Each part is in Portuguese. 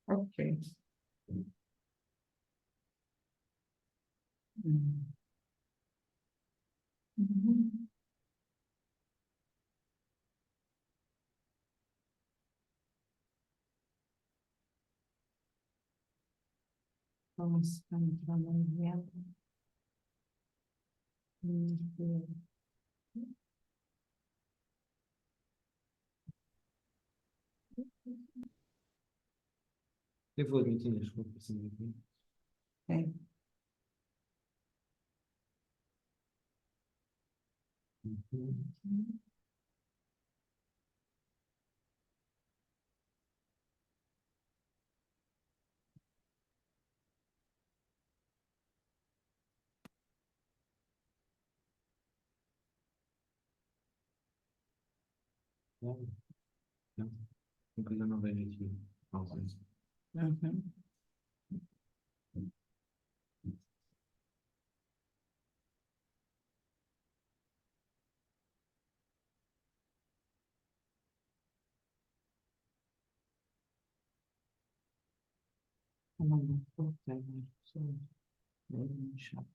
Ok. Hum. Uhum. Vamos entrar no evento. Hum. Eu vou admitir, desculpa, assim, aqui. É. Não, não, uma coisa não vejo aqui. Não sei. Uhum. Não, ok, chato.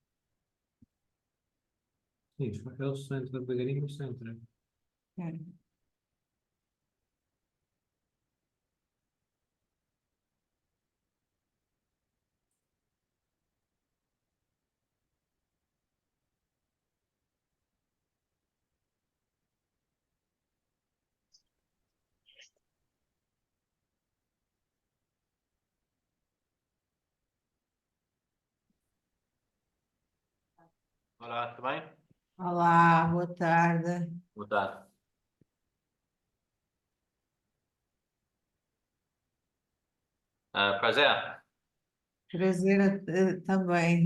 Sim, é o centro devagarinho no centro. É. Olá, tudo bem? Olá, boa tarde. Boa tarde. Prazer. Prazer também.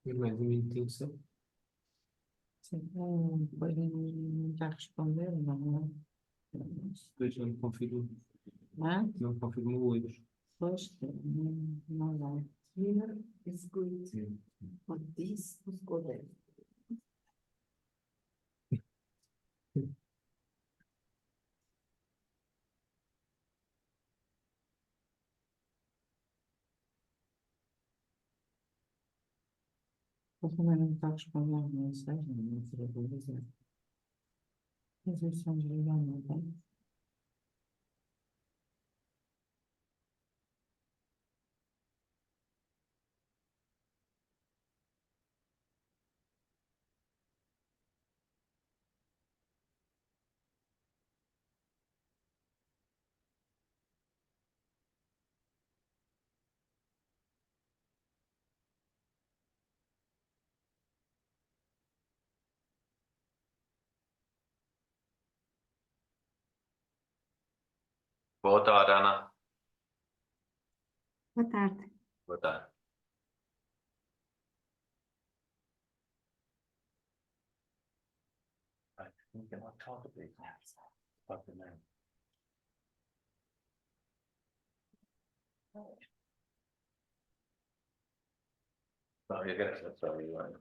Mas mais um minutinho só. Sim, depois não está a responder, não é? Depois não confirmo, Hã? não confirmo hoje. Pois, não vai. Here is good. Sim. But this is good. Eu também não está a responder às mensagens, não sei o que dizer. Mas eu sou desligar, não tem? Boa tarde, Ana. Boa tarde. Boa tarde. You cannot talk about it. Fuck the man. No, you're gonna, that's sorry, you are.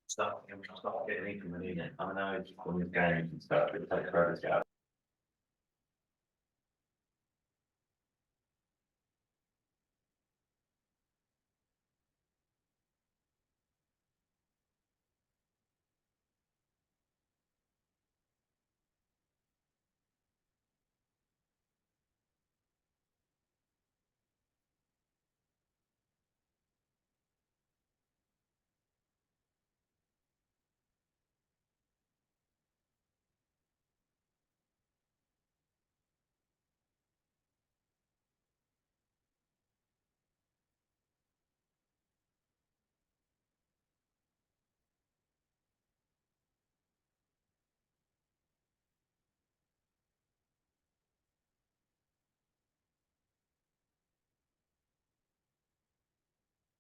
Stuff, stop getting from the unit. I know it's from the games and stuff, it's like credit card.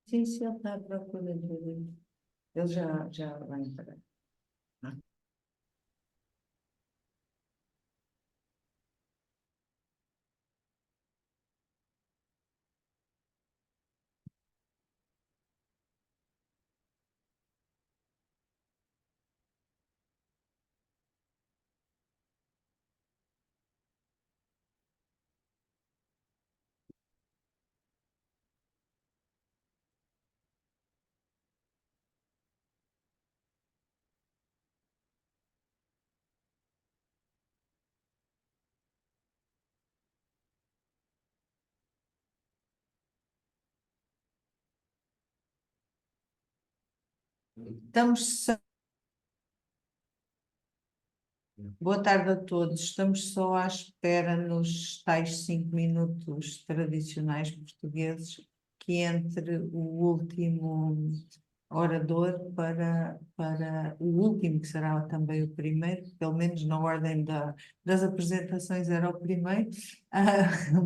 Sim, se ele está à procura de... Ele já vai entrar. Estamos só... Boa tarde a todos. Estamos só à espera nos tais 5 minutos tradicionais portugueses que entre o último orador para o último, que será também o primeiro, pelo menos na ordem das apresentações era o primeiro,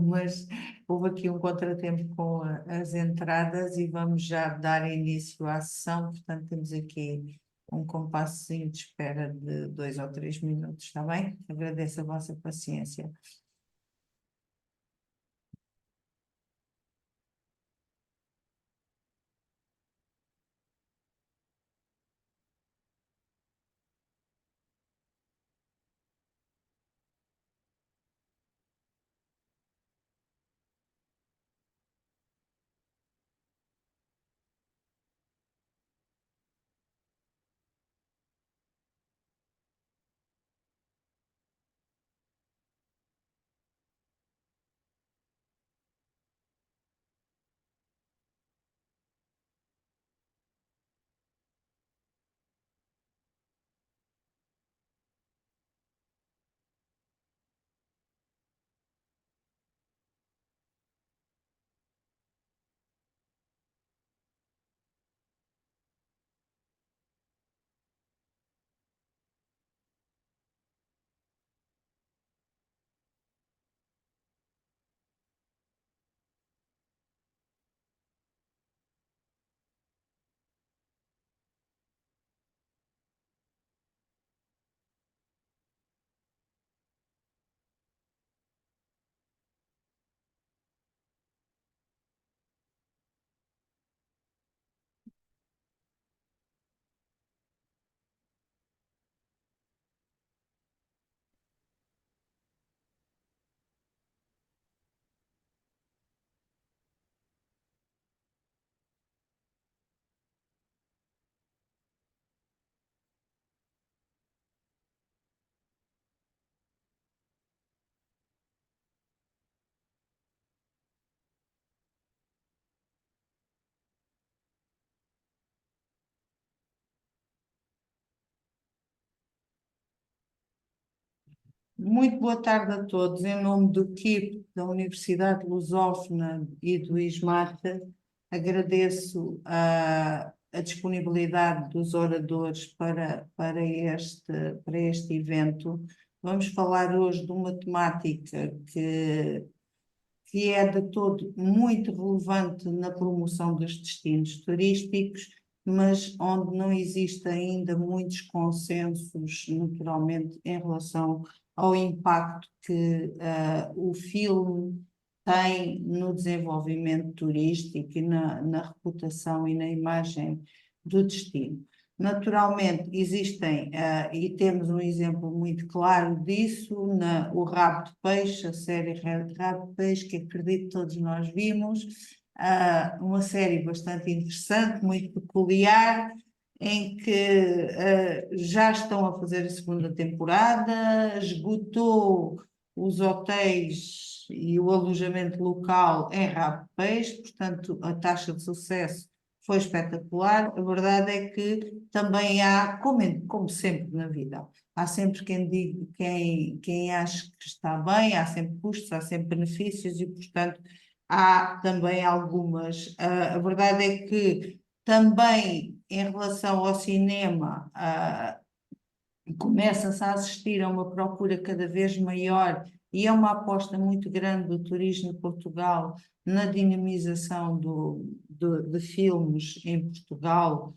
mas houve aqui um contratempo com as entradas e vamos já dar início à sessão, portanto temos aqui um compassozinho de espera de 2 ou 3 minutos, está bem? Agradeço a vossa paciência. Muito boa tarde a todos. Em nome do KIP, da Universidade Lusófona e do ISMATA, agradeço a disponibilidade dos oradores para este evento. Vamos falar hoje de uma temática que é de todo muito relevante na promoção dos destinos turísticos, mas onde não existe ainda muitos consensos, naturalmente, em relação ao impacto que o filme tem no desenvolvimento turístico e na reputação e na imagem do destino. Naturalmente, existem, e temos um exemplo muito claro disso, o Rabo de Peixe, a série Rabo de Peixe, que acredito que todos nós vimos, uma série bastante interessante, muito peculiar, em que já estão a fazer a segunda temporada, esgotou os hotéis e o alojamento local em Rabo de Peixe, portanto a taxa de sucesso foi espetacular. A verdade é que também há, como sempre na vida, há sempre quem acha que está bem, há sempre custos, há sempre benefícios e, portanto, há também algumas. A verdade é que também em relação ao cinema, começa-se a assistir a uma procura cada vez maior e é uma aposta muito grande do turismo de Portugal na dinamização de filmes em Portugal,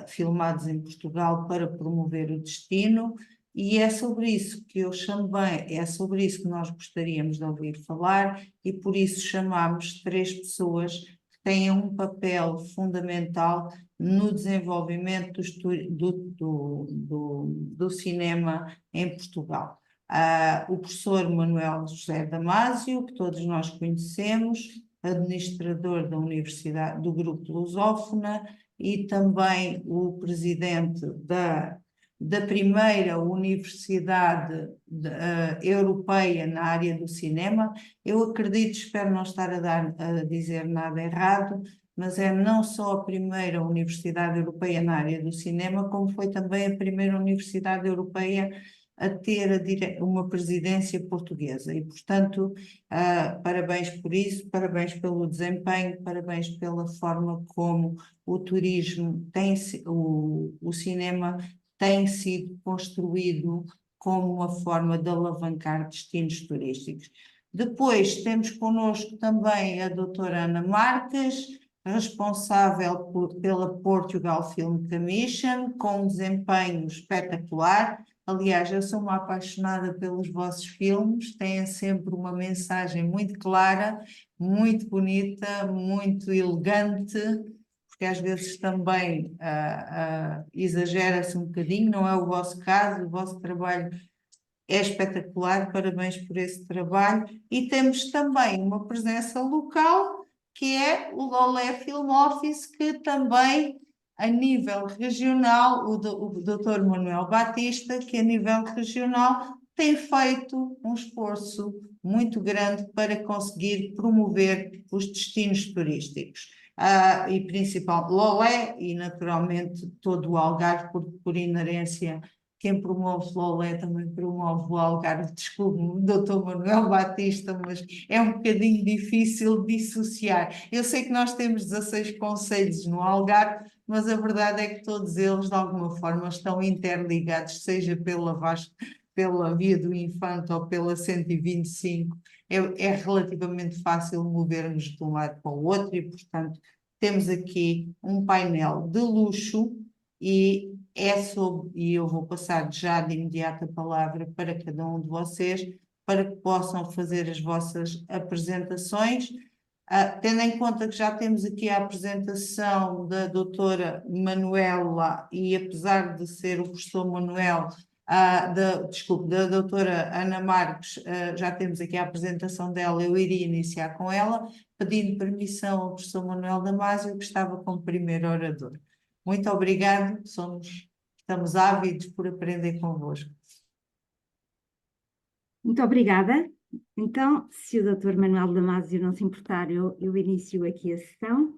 filmados em Portugal para promover o destino, e é sobre isso que eu chamei, é sobre isso que nós gostaríamos de ouvir falar e por isso chamamos 3 pessoas que têm um papel fundamental no desenvolvimento do cinema em Portugal. O professor Manuel José Damásio, que todos nós conhecemos, administrador da Universidade, do Grupo Lusófona, e também o presidente da primeira universidade europeia na área do cinema. Eu acredito, espero não estar a dizer nada errado, mas é não só a primeira universidade europeia na área do cinema, como foi também a primeira universidade europeia a ter uma presidência portuguesa. E, portanto, parabéns por isso, parabéns pelo desempenho, parabéns pela forma como o turismo o cinema tem sido construído como uma forma de alavancar destinos turísticos. Depois temos connosco também a doutora Ana Marques, responsável pela Portugal Film Commission, com um desempenho espetacular. Aliás, eu sou uma apaixonada pelos vossos filmes, têm sempre uma mensagem muito clara, muito bonita, muito elegante, porque às vezes também exagera-se um bocadinho, não é o vosso caso, o vosso trabalho é espetacular, parabéns por esse trabalho. E temos também uma presença local, que é o Lolé Film Office, que também, a nível regional, o Dr. Manuel Batista, que a nível regional tem feito um esforço muito grande para conseguir promover os destinos turísticos. E principal Lolé e naturalmente todo o Algarve, por inerência. Quem promove Lolé também promove o Algarve. Desculpe-me, doutor Manuel Batista, mas é um bocadinho difícil dissociar. Eu sei que nós temos 16 concelhos no Algarve, mas a verdade é que todos eles, de alguma forma, estão interligados, seja pela Via do Infante ou pela 125. É relativamente fácil movermos de um lado para o outro e, portanto, temos aqui um painel de luxo e eu vou passar já de imediato a palavra para cada um de vocês, para que possam fazer as vossas apresentações. Tendo em conta que já temos aqui a apresentação da doutora Manuela, e apesar de ser o professor Manuel, da doutora Ana Marques, já temos aqui a apresentação dela, eu iria iniciar com ela, pedindo permissão ao professor Manuel Damásio, que estava como primeiro orador. Muito obrigado, estamos ávidos por aprender convosco. Muito obrigada. Então, se o Dr. Manuel Damásio não se importar, eu inicio aqui a sessão.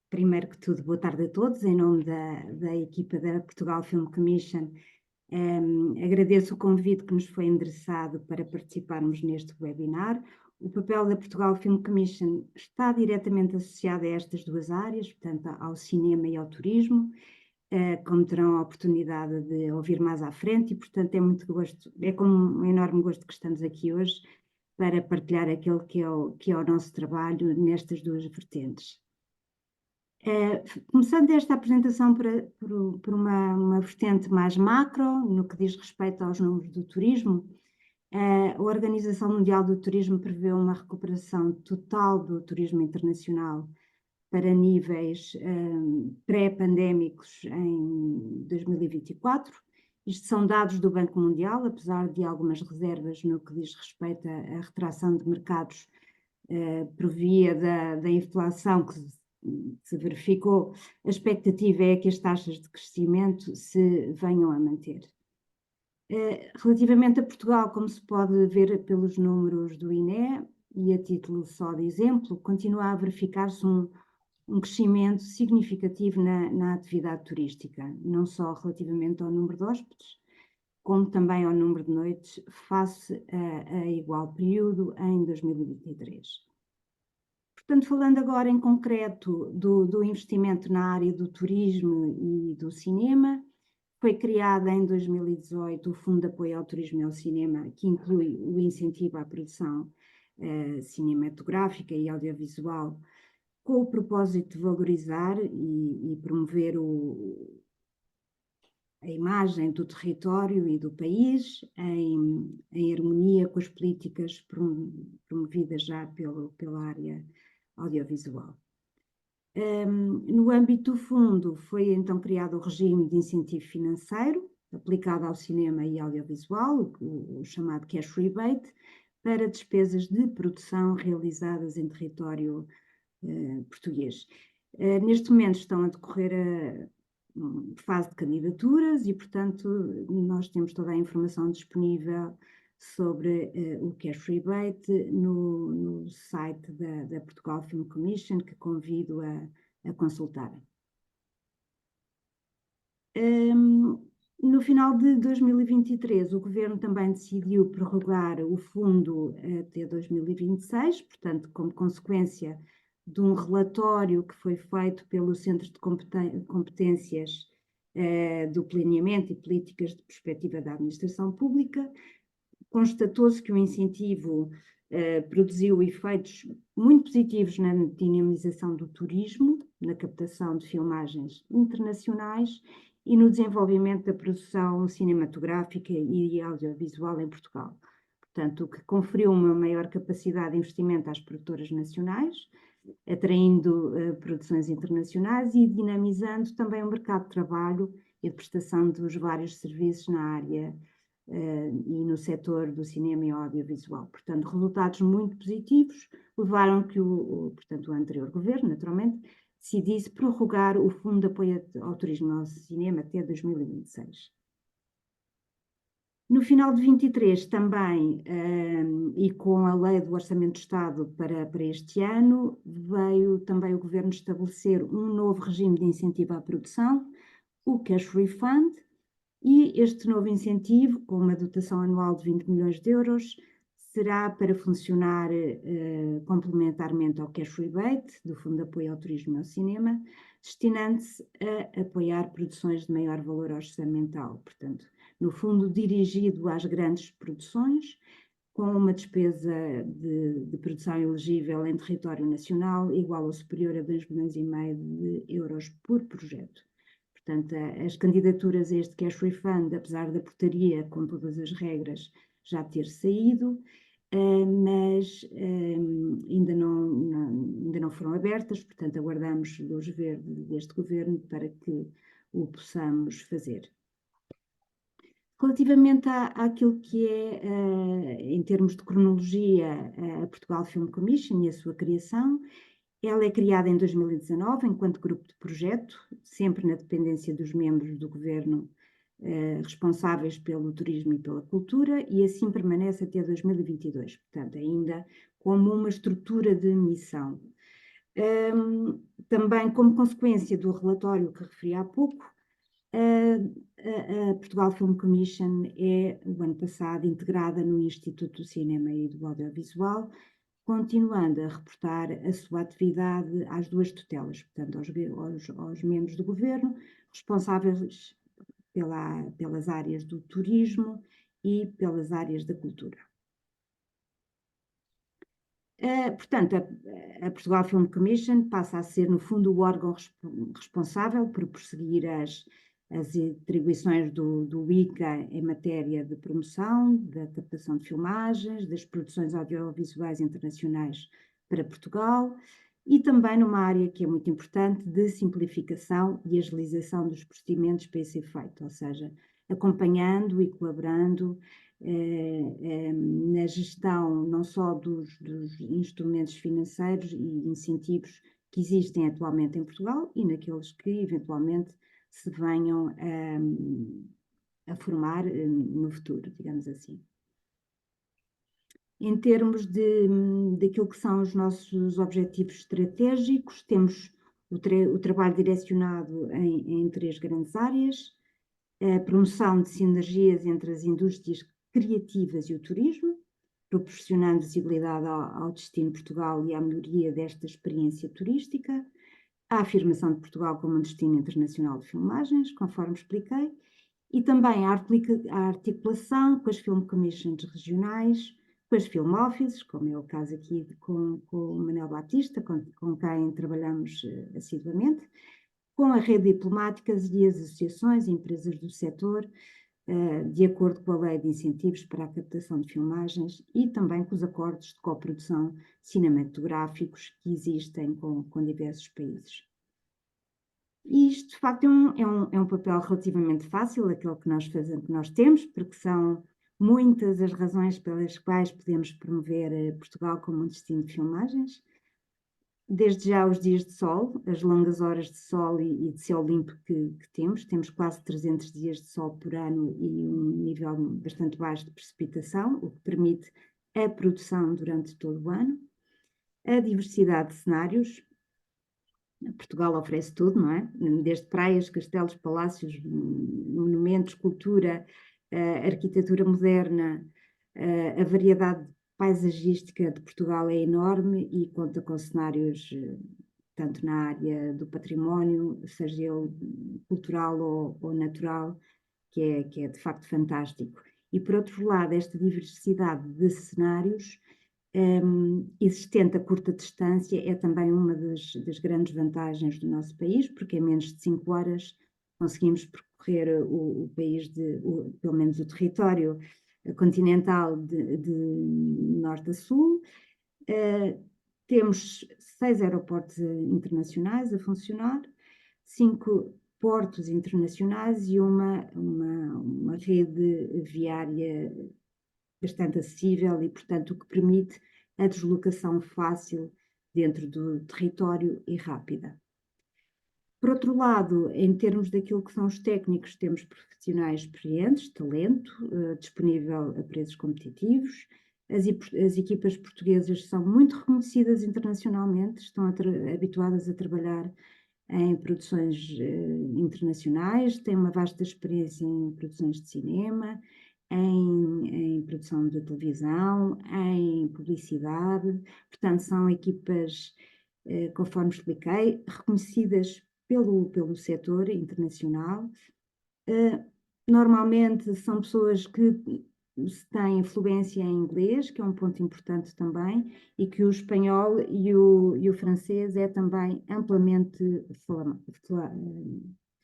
Primeiro que tudo, boa tarde a todos, em nome da equipa da Portugal Film Commission. Agradeço o convite que nos foi endereçado para participarmos neste webinar. O papel da Portugal Film Commission está diretamente associado a estas duas áreas, portanto, ao cinema e ao turismo, como terão a oportunidade de ouvir mais à frente, e, portanto, é com um enorme gosto que estamos aqui hoje para partilhar aquele que é o nosso trabalho nestas duas vertentes. Começando esta apresentação por uma vertente mais macro, no que diz respeito aos números do turismo, a Organização Mundial do Turismo prevê uma recuperação total do turismo internacional para níveis pré-pandémicos em 2024. Isto são dados do Banco Mundial, apesar de algumas reservas no que diz respeito à retração de mercados por via da inflação que se verificou. A expectativa é que as taxas de crescimento se venham a manter. Relativamente a Portugal, como se pode ver pelos números do INE, e a título só de exemplo, continua a verificar-se um crescimento significativo na atividade turística, não só relativamente ao número de hóspedes, como também ao número de noites, face a igual período em 2023. Portanto, falando agora em concreto do investimento na área do turismo e do cinema, foi criado em 2018 o Fundo de Apoio ao Turismo e ao Cinema, que inclui o incentivo à produção cinematográfica e audiovisual, com o propósito de valorizar e promover a imagem do território e do país em harmonia com as políticas promovidas já pela área audiovisual. No âmbito do fundo foi então criado o regime de incentivo financeiro aplicado ao cinema e audiovisual, o chamado cash rebate, para despesas de produção realizadas em território português. Neste momento estão a decorrer a fase de candidaturas e, portanto, nós temos toda a informação disponível sobre o cash rebate no site da Portugal Film Commission, que convido a consultarem. No final de 2023, o Governo também decidiu prorrogar o fundo até 2026, portanto, como consequência de um relatório que foi feito pelo Centro de Competências do Planeamento e Políticas de Perspectiva da Administração Pública. Constatou-se que o incentivo produziu efeitos muito positivos na dinamização do turismo, na captação de filmagens internacionais e no desenvolvimento da produção cinematográfica e audiovisual em Portugal. Portanto, o que conferiu uma maior capacidade de investimento às produtoras nacionais, atraindo produções internacionais e dinamizando também o mercado de trabalho e de prestação dos vários serviços na área e no setor do cinema e audiovisual. Portanto, resultados muito positivos levaram que portanto, o anterior governo, naturalmente, decidisse prorrogar o Fundo de Apoio ao Turismo e ao Cinema até 2026. No final de 23 também, e com a Lei do Orçamento de Estado para este ano, veio também o Governo estabelecer um novo regime de incentivo à produção, o Cash Refund, e este novo incentivo, com uma dotação anual de 20 milhões de euros, será para funcionar complementarmente ao Cash Rebate, do Fundo de Apoio ao Turismo e ao Cinema, destinando-se a apoiar produções de maior valor orçamental, portanto, no fundo dirigido às grandes produções, com uma despesa de produção elegível em território nacional igual ou superior a 2,5 milhões de euros por projeto. Portanto, as candidaturas a este Cash Refund, apesar da portaria com todas as regras já ter saído, mas ainda não foram abertas, portanto aguardamos luz verde deste Governo para que o possamos fazer. Relativamente àquilo que é, em termos de cronologia, a Portugal Film Commission e a sua criação, ela é criada em 2019 enquanto grupo de projeto, sempre na dependência dos membros do Governo responsáveis pelo turismo e pela cultura, e assim permanece até 2022, portanto ainda como uma estrutura de missão. Também como consequência do relatório que referi há pouco, a Portugal Film Commission é, o ano passado, integrada no Instituto do Cinema e do Audiovisual, continuando a reportar a sua atividade às duas tutelas, portanto aos membros do Governo, responsáveis pelas áreas do turismo e pelas áreas da cultura. Portanto, a Portugal Film Commission passa a ser, no fundo, o órgão responsável por prosseguir as atribuições do ICA em matéria de promoção, da captação de filmagens, das produções audiovisuais internacionais para Portugal e também numa área que é muito importante de simplificação e agilização dos procedimentos para esse efeito, ou seja, acompanhando e colaborando na gestão não só dos instrumentos financeiros e incentivos que existem atualmente em Portugal e naqueles que eventualmente se venham a formar no futuro, digamos assim. Em termos daquilo que são os nossos objetivos estratégicos, temos o trabalho direcionado em três grandes áreas: a promoção de sinergias entre as indústrias criativas e o turismo, proporcionando visibilidade ao destino de Portugal e à melhoria desta experiência turística, a afirmação de Portugal como um destino internacional de filmagens, conforme expliquei, e também a articulação com as Film Commissions regionais, com as Film Offices, como é o caso aqui com o Manuel Batista, com quem trabalhamos assiduamente, com a rede diplomáticas e as associações e empresas do setor, de acordo com a Lei de Incentivos para a Captação de Filmagens e também com os acordos de coprodução cinematográficos que existem com diversos países. E isto, de facto, é um papel relativamente fácil, aquele que nós temos, porque são muitas as razões pelas quais podemos promover Portugal como um destino de filmagens. desde já os dias de sol, as longas horas de sol e de céu limpo que temos quase 300 dias de sol por ano e um nível bastante baixo de precipitação, o que permite a produção durante todo o ano. A diversidade de cenários, Portugal oferece tudo, não é? Desde praias, castelos, palácios, monumentos, cultura, arquitetura moderna, a variedade paisagística de Portugal é enorme e conta com cenários tanto na área do património, seja ele cultural ou natural, que é de facto fantástico. E por outro lado, esta diversidade de cenários existente a curta distância é também uma das grandes vantagens do nosso país, porque em menos de 5 horas conseguimos percorrer o país, pelo menos o território continental de norte a sul. Temos 6 aeroportos internacionais a funcionar, 5 portos internacionais e uma rede viária bastante acessível e, portanto, o que permite a deslocação fácil dentro do território e rápida. Por outro lado, em termos daquilo que são os técnicos, temos profissionais experientes, talento, disponível a preços competitivos. As equipas portuguesas são muito reconhecidas internacionalmente, estão habituadas a trabalhar em produções internacionais, têm uma vasta experiência em produções de cinema, em produção de televisão, em publicidade. Portanto, são equipas, conforme expliquei, reconhecidas pelo setor internacional. Normalmente são pessoas que têm fluência em inglês, que é um ponto importante também, e que o espanhol e o francês é também amplamente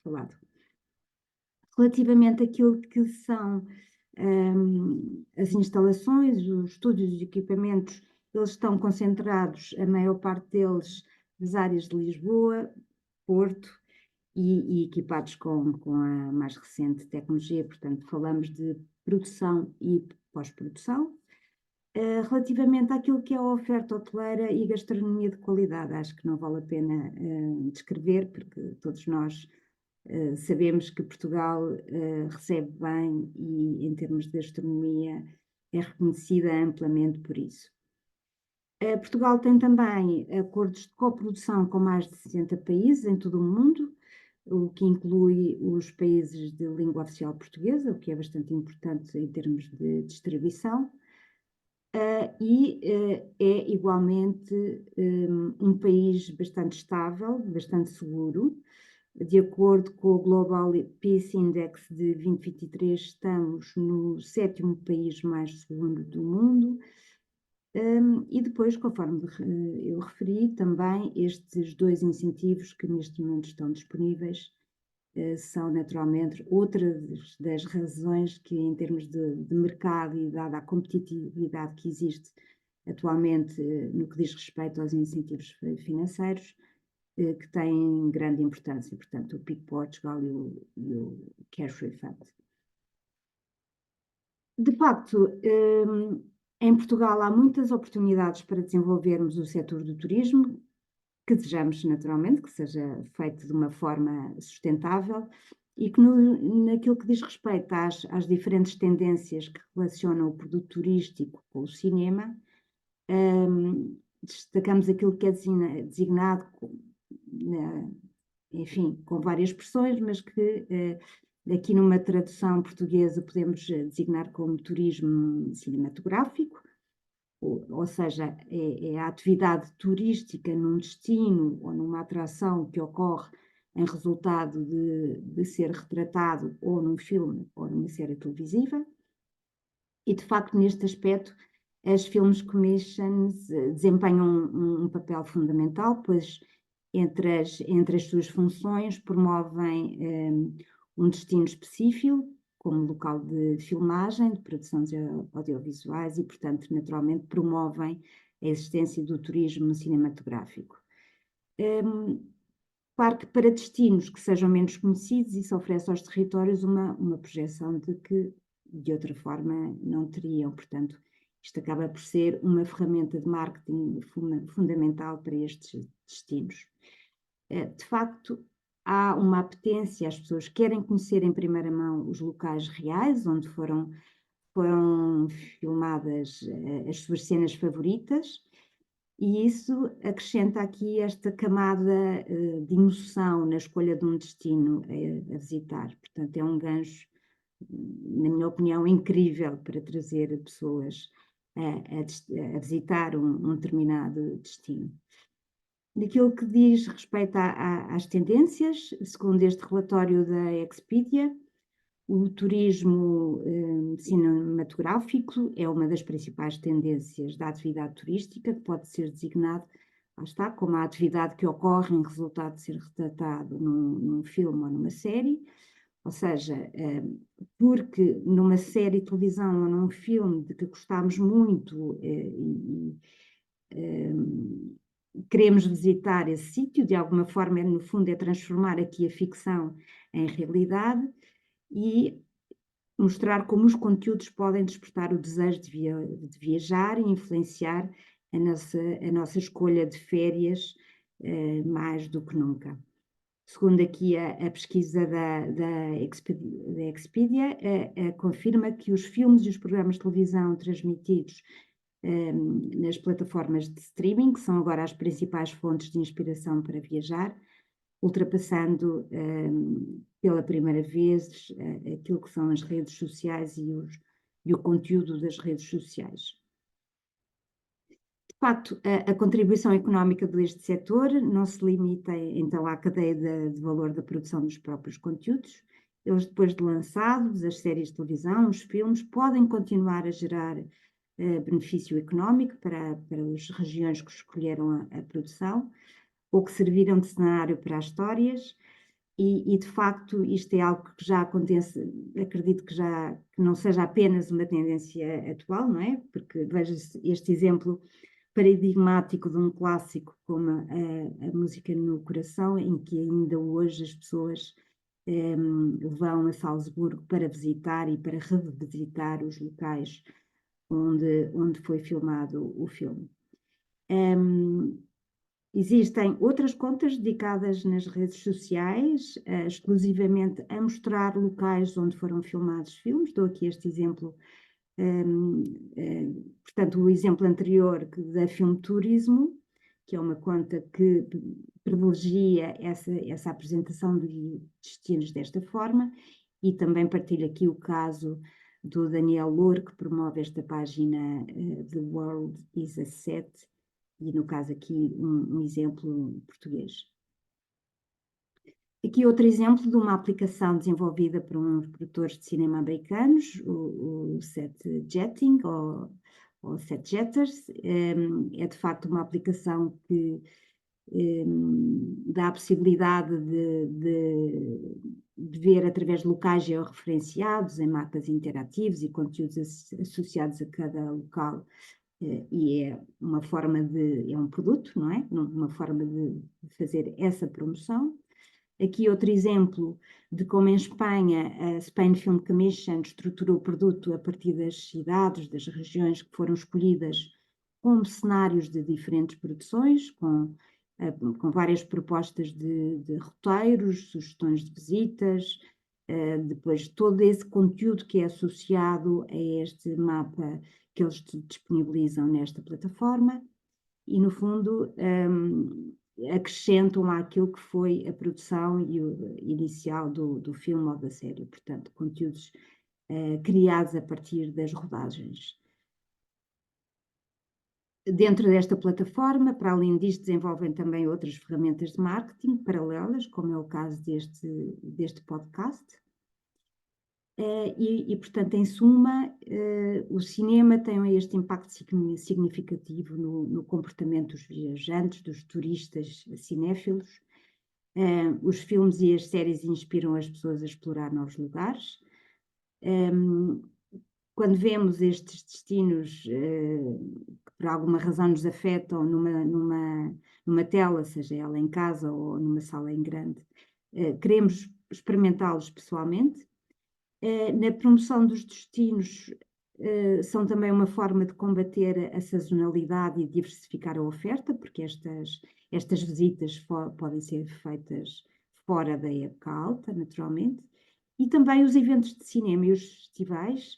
falado. Relativamente àquilo que são as instalações, os estúdios e equipamentos, eles estão concentrados, a maior parte deles, nas áreas de Lisboa, Porto, e equipados com a mais recente tecnologia, portanto, falamos de produção e pós-produção. Relativamente àquilo que é a oferta hoteleira e gastronomia de qualidade, acho que não vale a pena descrever, porque todos nós sabemos que Portugal recebe bem e, em termos de gastronomia, é reconhecida amplamente por isso. Portugal tem também acordos de coprodução com mais de 60 países em todo o mundo, o que inclui os países de língua oficial portuguesa, o que é bastante importante em termos de distribuição, e é igualmente um país bastante estável, bastante seguro. De acordo com o Global Peace Index de 2023, estamos no 7º país mais seguro do mundo. E depois, conforme eu referi, também estes 2 incentivos que neste momento estão disponíveis são naturalmente outras das razões que, em termos de mercado e dada a competitividade que existe atualmente no que diz respeito aos incentivos financeiros, que têm grande importância, portanto, o PIC Portugal e o Carefree Fund. De facto, em Portugal há muitas oportunidades para desenvolvermos o setor do turismo, que desejamos naturalmente que seja feito de uma forma sustentável e que naquilo que diz respeito às diferentes tendências que relacionam o produto turístico com o cinema, destacamos aquilo que é designado, enfim, com várias expressões, mas que aqui numa tradução portuguesa podemos designar como turismo cinematográfico, ou seja, é a atividade turística num destino ou numa atração que ocorre em resultado de ser retratado ou num filme ou numa série televisiva. E, de facto, neste aspecto, as Films Commissions desempenham um papel fundamental, pois entre as suas funções promovem um destino específico, como local de filmagem, de produções audiovisuais e, portanto, naturalmente promovem a existência do turismo cinematográfico. Claro que para destinos que sejam menos conhecidos, isso oferece aos territórios uma projeção de que, de outra forma, não teriam. Portanto, Isto acaba por ser uma ferramenta de marketing fundamental para estes destinos. De facto, há uma apetência, as pessoas querem conhecer em primeira mão os locais reais, onde foram filmadas as suas cenas favoritas, e isso acrescenta aqui esta camada de emoção na escolha de um destino a visitar. Portanto, é um gancho, na minha opinião, incrível para trazer pessoas a visitar um determinado destino. Naquilo que diz respeito às tendências, segundo este relatório da Expedia, o turismo cinematográfico é uma das principais tendências da atividade turística, que pode ser designado, lá está, como a atividade que ocorre em resultado de ser retratado num filme ou numa série, ou seja, porque numa série de televisão ou num filme de que gostamos muito queremos visitar esse sítio, de alguma forma, no fundo, é transformar aqui a ficção em realidade e mostrar como os conteúdos podem despertar o desejo de viajar e influenciar a nossa escolha de férias mais do que nunca. Segundo aqui a pesquisa da Expedia, confirma que os filmes e os programas de televisão transmitidos nas plataformas de streaming, que são agora as principais fontes de inspiração para viajar, ultrapassando pela primeira vez aquilo que são as redes sociais e o conteúdo das redes sociais. De facto, a contribuição económica deste setor não se limita então à cadeia de valor da produção dos próprios conteúdos. Eles, depois de lançados, as séries de televisão, os filmes, podem continuar a gerar benefício económico para as regiões que escolheram a produção, ou que serviram de cenário para as histórias, e de facto isto é algo que já acontece, acredito que não seja apenas uma tendência atual, não é? Porque veja-se este exemplo paradigmático de um clássico como a Música no Coração, em que ainda hoje as pessoas vão a Salzburgo para visitar e para revisitar os locais onde foi filmado o filme. Existem outras contas dedicadas nas redes sociais, exclusivamente a mostrar locais onde foram filmados filmes. Dou aqui este exemplo, portanto, o exemplo anterior da Film Turismo, que é uma conta que privilegia essa apresentação de destinos desta forma, e também partilho aqui o caso do Daniel Lohr, que promove esta página The World is a Set, e no caso aqui um exemplo português. Aqui outro exemplo de uma aplicação desenvolvida por uns produtores de cinema americanos, o Set Jetting ou Set Jetters. É de facto uma aplicação que dá a possibilidade de ver através de locais georreferenciados em mapas interativos e conteúdos associados a cada local. E é uma forma é um produto, não é? Uma forma de fazer essa promoção. Aqui outro exemplo de como em Espanha a Spain Film Commission estruturou o produto a partir das cidades, das regiões que foram escolhidas como cenários de diferentes produções, com várias propostas de roteiros, sugestões de visitas, depois todo esse conteúdo que é associado a este mapa que eles disponibilizam nesta plataforma e, no fundo, acrescentam àquilo que foi a produção inicial do filme ou da série, portanto, conteúdos criados a partir das rodagens. Dentro desta plataforma, para além disto, desenvolvem também outras ferramentas de marketing paralelas, como é o caso deste podcast. Portanto, em suma, o cinema tem este impacto significativo no comportamento dos viajantes, dos turistas cinéfilos. Os filmes e as séries inspiram as pessoas a explorar novos lugares. Quando vemos estes destinos que por alguma razão nos afetam numa tela, seja ela em casa ou numa sala em grande, queremos experimentá-los pessoalmente. Na promoção dos destinos, são também uma forma de combater a sazonalidade e diversificar a oferta, porque estas visitas podem ser feitas fora da época alta, naturalmente, e também os eventos de cinema e os festivais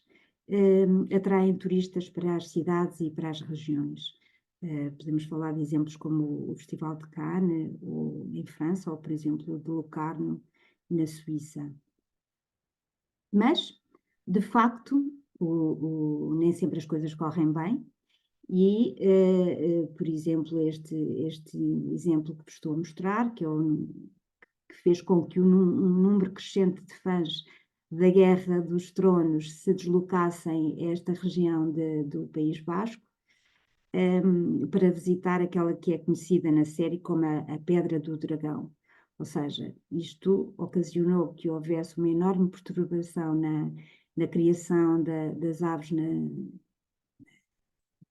atraem turistas para as cidades e para as regiões. Podemos falar de exemplos como o Festival de Cannes, ou em França, ou, por exemplo, de Locarno, na Suíça. Mas, de facto, nem sempre as coisas correm bem e, por exemplo, este exemplo que vos estou a mostrar, que fez com que um número crescente de fãs da Guerra dos Tronos se deslocassem a esta região do País Basco, para visitar aquela que é conhecida na série como a Pedra do Dragão. Ou seja, isto ocasionou que houvesse uma enorme perturbação na criação das aves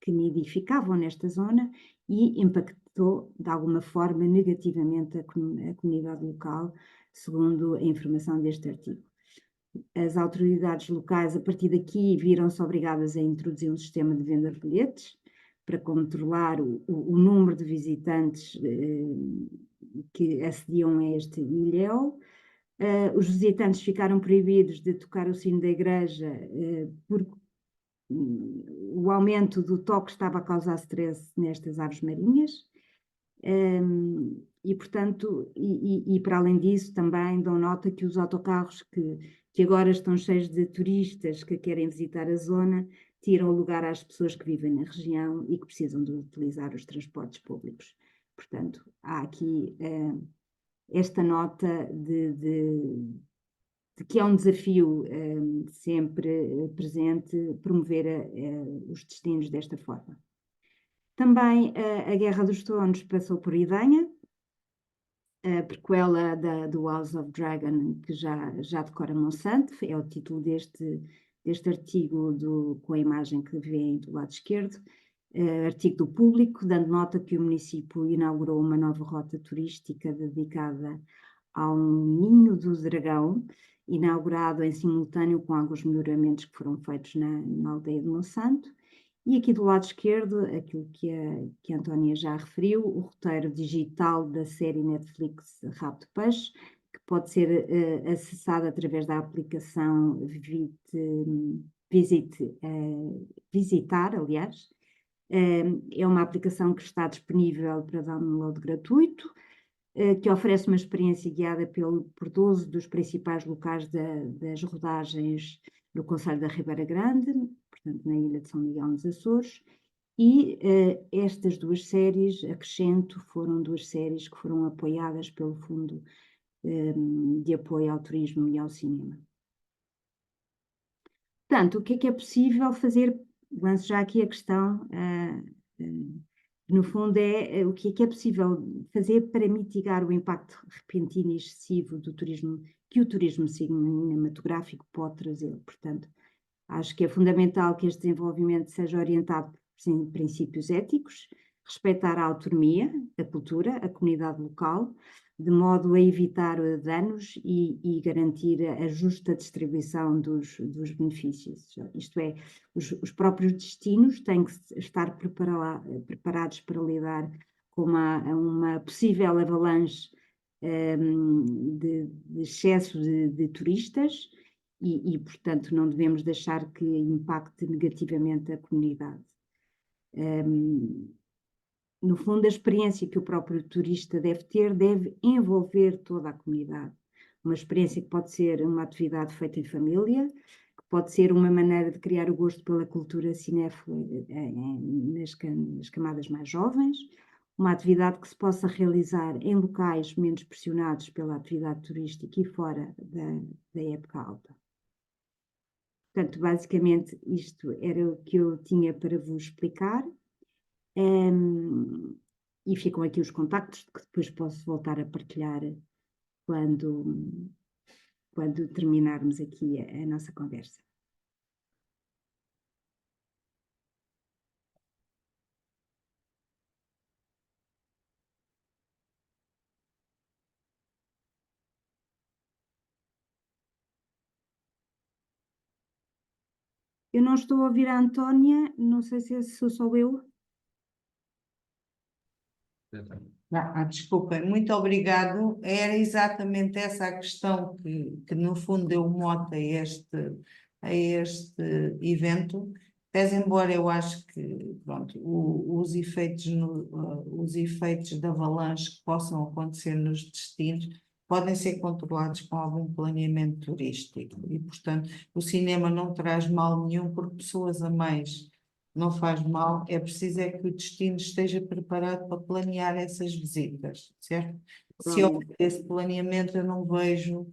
que nidificavam nesta zona e impactou de alguma forma negativamente a comunidade local, segundo a informação deste artigo. As autoridades locais, a partir daqui, viram-se obrigadas a introduzir um sistema de venda de bilhetes para controlar o número de visitantes que acediam a este ilhéu. Os visitantes ficaram proibidos de tocar o sino da igreja porque o aumento do toque estava a causar stress nestas aves marinhas. E, portanto, para além disso, também dão nota que os autocarros que agora estão cheios de turistas que querem visitar a zona, tiram lugar às pessoas que vivem na região e que precisam de utilizar os transportes públicos. Portanto, há aqui esta nota de que é um desafio sempre presente promover os destinos desta forma. Também a Guerra dos Tronos passou por Idanha, a prequela do House of Dragon, que já decora Monsanto, é o título deste artigo com a imagem que vêem do lado esquerdo, artigo do Público, dando nota que o município inaugurou uma nova rota turística dedicada ao Ninho do Dragão, inaugurado em simultâneo com alguns melhoramentos que foram feitos na aldeia de Monsanto. E aqui do lado esquerdo, aquilo que a Antónia já referiu, o roteiro digital da série Netflix Rabo de Peixe, que pode ser acessado através da aplicação Visitar, aliás. É uma aplicação que está disponível para download gratuito, que oferece uma experiência guiada por 12 dos principais locais das rodagens no concelho da Ribeira Grande, portanto na ilha de São Miguel nos Açores, e estas duas séries, acrescento, foram duas séries que foram apoiadas pelo Fundo de Apoio ao Turismo e ao Cinema. Portanto, o que é possível fazer? Lanço já aqui a questão, no fundo é o que é possível fazer para mitigar o impacto repentino e excessivo do turismo, que o turismo cinematográfico pode trazer. Portanto, acho que é fundamental que este desenvolvimento seja orientado por princípios éticos, respeitar a autonomia, a cultura, a comunidade local, de modo a evitar danos e garantir a justa distribuição dos benefícios. Isto é, os próprios destinos têm que estar preparados para lidar com uma possível avalanche de excesso de turistas e, portanto, não devemos deixar que impacte negativamente a comunidade. No fundo, a experiência que o próprio turista deve ter deve envolver toda a comunidade. Uma experiência que pode ser uma atividade feita em família, que pode ser uma maneira de criar o gosto pela cultura cinéfila nas camadas mais jovens, uma atividade que se possa realizar em locais menos pressionados pela atividade turística e fora da época alta. Portanto, basicamente, isto era o que eu tinha para vos explicar. E ficam aqui os contactos que depois posso voltar a partilhar quando terminarmos aqui a nossa conversa. Eu não estou a ouvir a Antónia, não sei se sou só eu. Desculpa, muito obrigado. Era exatamente essa a questão que no fundo deu mote a este evento. Pese embora eu acho que pronto, os efeitos, os efeitos da avalanche que possam acontecer nos destinos podem ser controlados com algum planeamento turístico e, portanto, o cinema não traz mal nenhum porque pessoas a mais não faz mal, é preciso é que o destino esteja preparado para planear essas visitas, certo? Se houver esse planeamento, eu não vejo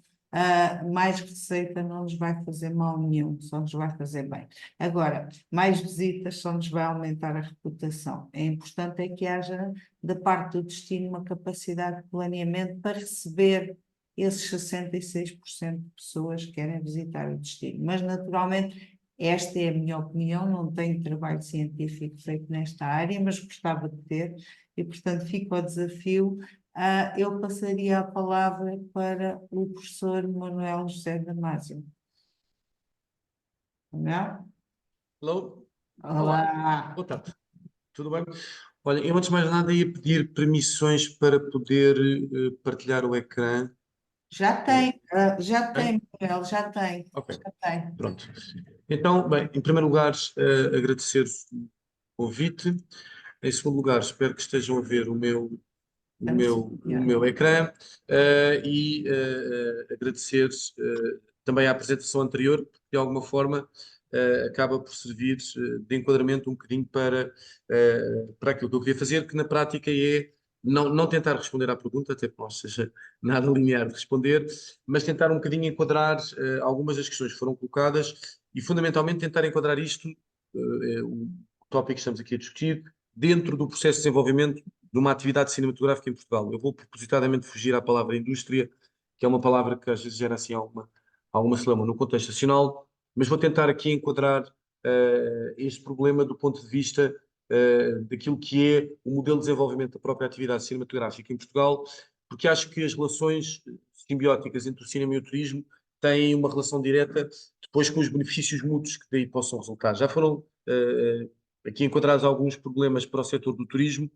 mais receita, não nos vai fazer mal nenhum, só nos vai fazer bem. Agora, mais visitas só nos vai aumentar a reputação. É importante é que haja, da parte do destino, uma capacidade de planeamento para receber esses 66% de pessoas que querem visitar o destino. Mas, naturalmente, esta é a minha opinião, não tenho trabalho científico feito nesta área, mas gostava de ter, e portanto fico ao desafio. Eu passaria a palavra para o professor Manuel José Damasio. Não? Hello? Olá. Boa tarde. Tudo bem? Olha, eu antes de mais nada ia pedir permissões para poder partilhar o ecrã. Já tem, Tem? Manuel, já tem. Ok, Já tem. pronto. Então, bem, em primeiro lugar, agradecer o convite. Em segundo lugar, espero que estejam a ver o meu ecrã agradecer também a apresentação anterior, porque de alguma forma acaba por servir de enquadramento um bocadinho para aquilo que eu queria fazer, que na prática é não tentar responder à pergunta, até que não seja nada linear de responder, mas tentar um bocadinho enquadrar algumas das questões que foram colocadas e fundamentalmente tentar enquadrar isto, o tópico que estamos aqui a discutir, dentro do processo de desenvolvimento de uma atividade cinematográfica em Portugal. Eu vou propositadamente fugir à palavra indústria, que é uma palavra que às vezes gera assim alguma celeuma no contexto nacional, mas vou tentar aqui enquadrar este problema do ponto de vista daquilo que é o modelo de desenvolvimento da própria atividade cinematográfica em Portugal, porque acho que as relações simbióticas entre o cinema e o turismo têm uma relação direta depois com os benefícios mútuos que daí possam resultar. Já foram aqui enquadrados alguns problemas para o setor do turismo,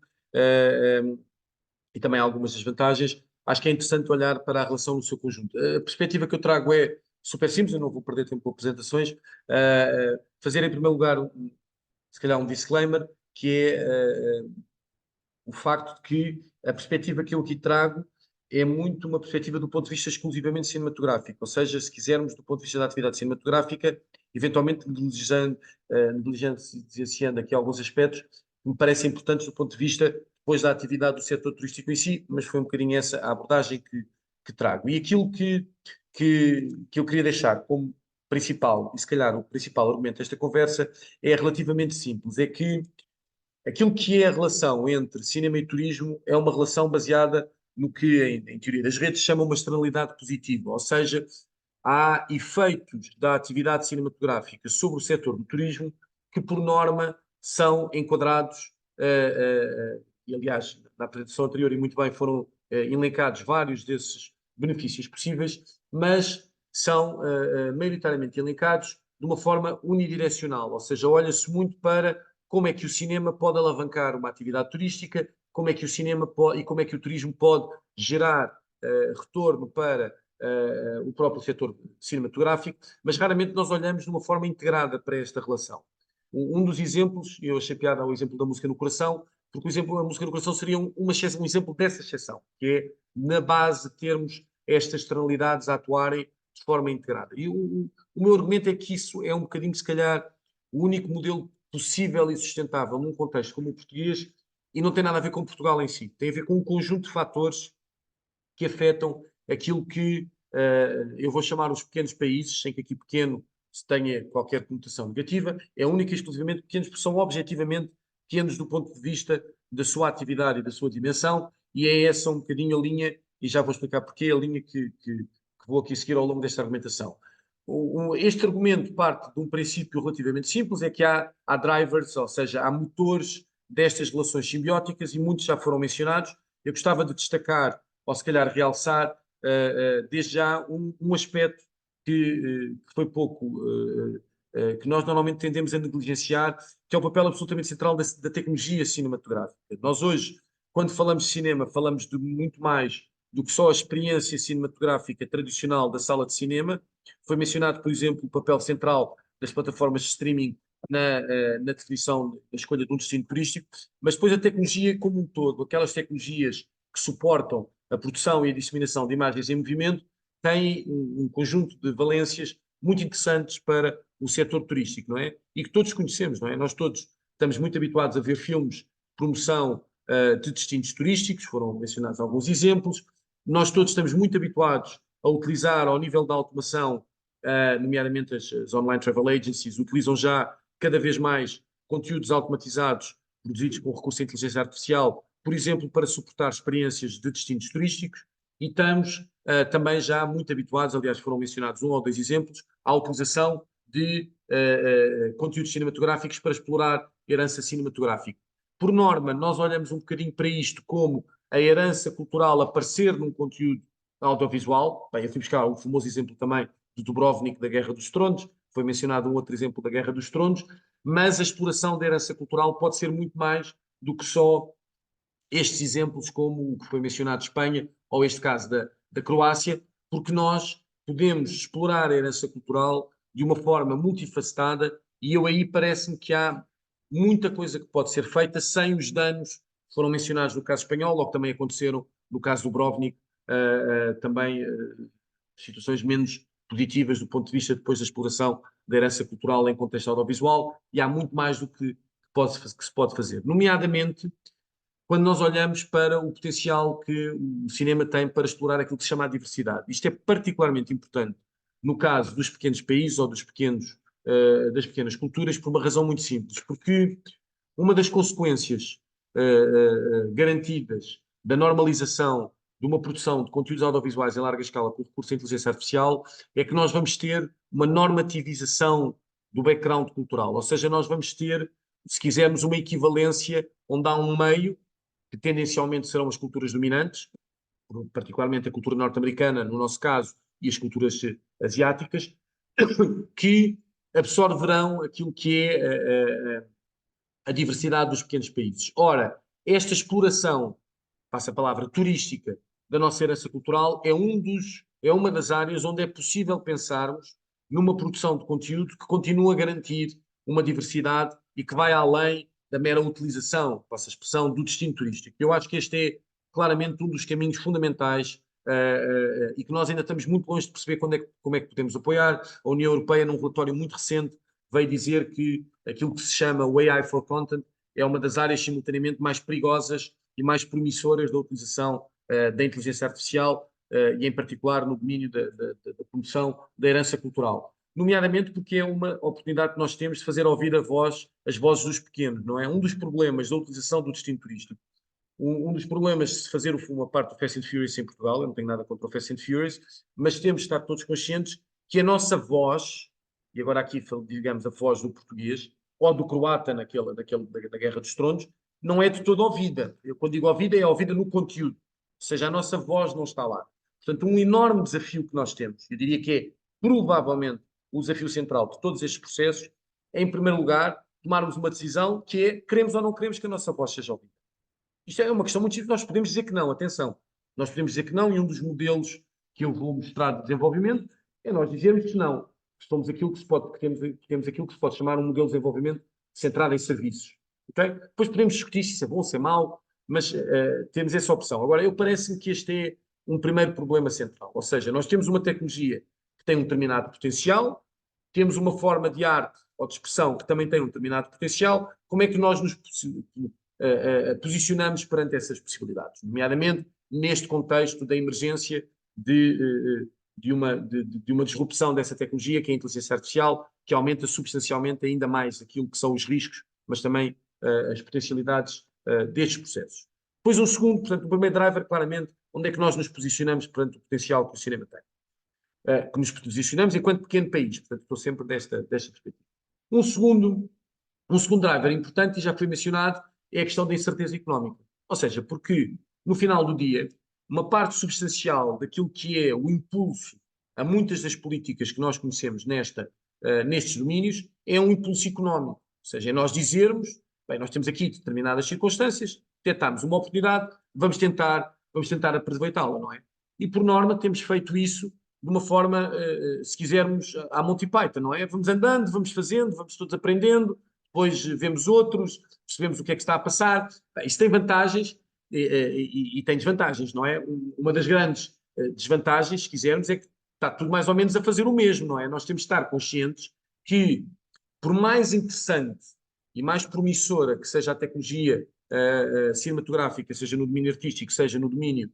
e também algumas desvantagens. Acho que é interessante olhar para a relação no seu conjunto. A perspectiva que eu trago é super simples, eu não vou perder tempo com apresentações. Fazer em primeiro lugar, se calhar um disclaimer, que é o facto de que a perspectiva que eu aqui trago é muito uma perspectiva do ponto de vista exclusivamente cinematográfico, ou seja, se quisermos do ponto de vista da atividade cinematográfica, eventualmente negligenciando aqui alguns aspectos que me parecem importantes do ponto de vista depois da atividade do setor turístico em si, mas foi um bocadinho essa a abordagem que trago. E aquilo que eu queria deixar como principal, e se calhar o principal argumento desta conversa, é relativamente simples, é que aquilo que é a relação entre cinema e turismo é uma relação baseada no que, em teoria das redes, chama uma externalidade positiva, ou seja, há efeitos da atividade cinematográfica sobre o setor do turismo que, por norma, são enquadrados, e aliás, na apresentação anterior, e muito bem, foram elencados vários desses benefícios possíveis, mas são maioritariamente elencados de uma forma unidirecional, ou seja, olha-se muito para como é que o cinema pode alavancar uma atividade turística, como é que o cinema pode, e como é que o turismo pode gerar retorno para o próprio setor cinematográfico, mas raramente nós olhamos de uma forma integrada para esta relação. Um dos exemplos, eu achei piada ao exemplo da música no coração, porque o exemplo da música no coração seria um exemplo dessa exceção, que é na base termos estas externalidades a atuarem de forma integrada. E o meu argumento é que isso é um bocadinho, se calhar, o único modelo possível e sustentável num contexto como o português, e não tem nada a ver com Portugal em si, tem a ver com um conjunto de fatores que afetam aquilo que eu vou chamar os pequenos países, sem que aqui pequeno se tenha qualquer conotação negativa, é única e exclusivamente pequenos, porque são objetivamente pequenos do ponto de vista da sua atividade e da sua dimensão, e é essa um bocadinho a linha, e já vou explicar porquê, a linha que vou aqui seguir ao longo desta argumentação. Este argumento parte de um princípio relativamente simples, é que há drivers, ou seja, há motores destas relações simbióticas, e muitos já foram mencionados. Eu gostava de destacar, ou se calhar realçar, desde já um aspecto que foi pouco que nós normalmente tendemos a negligenciar, que é o papel absolutamente central da tecnologia cinematográfica. Nós hoje, quando falamos de cinema, falamos de muito mais do que só a experiência cinematográfica tradicional da sala de cinema. Foi mencionado, por exemplo, o papel central das plataformas de streaming na definição da escolha de um destino turístico, mas depois a tecnologia como um todo, aquelas tecnologias que suportam a produção e a disseminação de imagens em movimento, têm um conjunto de valências muito interessantes para o setor turístico, não é? E que todos conhecemos, não é? Nós todos estamos muito habituados a ver filmes de promoção de destinos turísticos, foram mencionados alguns exemplos. Nós todos estamos muito habituados a utilizar, ao nível da automação, nomeadamente as online travel agencies, utilizam já cada vez mais conteúdos automatizados produzidos com recurso à inteligência artificial, por exemplo, para suportar experiências de destinos turísticos, e estamos também já muito habituados, aliás, foram mencionados um ou dois exemplos, à utilização de conteúdos cinematográficos para explorar herança cinematográfica. Por norma, nós olhamos um bocadinho para isto como a herança cultural aparecer num conteúdo audiovisual. Bem, eu fui buscar o famoso exemplo também de Dubrovnik, da Guerra dos Tronos, foi mencionado um outro exemplo da Guerra dos Tronos, mas a exploração da herança cultural pode ser muito mais do que só estes exemplos, como o que foi mencionado de Espanha, ou este caso da Croácia, porque nós podemos explorar a herança cultural de uma forma multifacetada, e eu aí parece-me que há muita coisa que pode ser feita sem os danos que foram mencionados no caso espanhol, ou que também aconteceram no caso do Dubrovnik, também situações menos positivas do ponto de vista depois da exploração da herança cultural em contexto audiovisual, e há muito mais do que se pode fazer. Nomeadamente, quando nós olhamos para o potencial que o cinema tem para explorar aquilo que se chama a diversidade. Isto é particularmente importante no caso dos pequenos países ou das pequenas culturas, por uma razão muito simples, porque uma das consequências garantidas da normalização de uma produção de conteúdos audiovisuais em larga escala com recurso à inteligência artificial é que nós vamos ter uma normativização do background cultural, ou seja, nós vamos ter, se quisermos, uma equivalência onde há um meio que tendencialmente serão as culturas dominantes, particularmente a cultura norte-americana, no nosso caso, e as culturas asiáticas, que absorverão aquilo que é a diversidade dos pequenos países. Ora, esta exploração, passa a palavra, turística da nossa herança cultural é uma das áreas onde é possível pensarmos numa produção de conteúdo que continua a garantir uma diversidade e que vai além da mera utilização, passa a expressão, do destino turístico. Eu acho que este é claramente um dos caminhos fundamentais e que nós ainda estamos muito longe de perceber como é que podemos apoiar. A União Europeia, num relatório muito recente, veio dizer que aquilo que se chama o AI for Content é uma das áreas simultaneamente mais perigosas e mais promissoras da utilização da inteligência artificial e, em particular, no domínio da promoção da herança cultural. Nomeadamente porque é uma oportunidade que nós temos de fazer ouvir as vozes dos pequenos, não é? Um dos problemas da utilização do destino turístico, um dos problemas de se fazer uma parte do Fast and Furious em Portugal, eu não tenho nada contra o Fast and Furious, mas temos de estar todos conscientes que a nossa voz, e agora aqui digamos a voz do português, ou do croata da Guerra dos Tronos, não é de toda ouvida. Eu, quando digo ouvida, é ouvida no conteúdo. Ou seja, a nossa voz não está lá. Portanto, um enorme desafio que nós temos, eu diria que é provavelmente o desafio central de todos estes processos, é, em primeiro lugar, tomarmos uma decisão que é, queremos ou não queremos que a nossa voz seja ouvida. Isto é uma questão muito simples, nós podemos dizer que não, atenção. Nós podemos dizer que não, e um dos modelos que eu vou mostrar de desenvolvimento é nós dizermos que não. Somos aquilo que temos aquilo que se pode chamar um modelo de desenvolvimento centrado em serviços. Okay? Depois podemos discutir se isso é bom, se é mau, mas temos essa opção. Agora, parece-me que este é um primeiro problema central. Ou seja, nós temos uma tecnologia que tem um determinado potencial, temos uma forma de arte ou de expressão que também tem um determinado potencial. Como é que nós nos posicionamos perante essas possibilidades? Nomeadamente, neste contexto da emergência de uma disrupção dessa tecnologia, que é a inteligência artificial, que aumenta substancialmente ainda mais aquilo que são os riscos, mas também as potencialidades destes processos. Depois um segundo, portanto, o primeiro driver, claramente, onde é que nós nos posicionamos perante o potencial que o cinema tem. Que nos posicionamos enquanto pequeno país, portanto, estou sempre desta perspectiva. Um segundo driver importante, e já foi mencionado, é a questão da incerteza económica. Ou seja, porque, no final do dia, uma parte substancial daquilo que é o impulso a muitas das políticas que nós conhecemos nesta nestes domínios é um impulso económico. Ou seja, é nós dizermos, bem, nós temos aqui determinadas circunstâncias, detectamos uma oportunidade, vamos tentar aproveitá-la, não é? E por norma temos feito isso de uma forma, se quisermos, à Monty Python, não é? Vamos andando, vamos fazendo, vamos todos aprendendo, depois vemos outros, percebemos o que é que está a passar. Bem, isso tem vantagens e tem desvantagens, não é? Uma das grandes desvantagens, se quisermos, é que está tudo mais ou menos a fazer o mesmo, não é? Nós temos de estar conscientes que, por mais interessante e mais promissora que seja a tecnologia cinematográfica, seja no domínio artístico, seja no domínio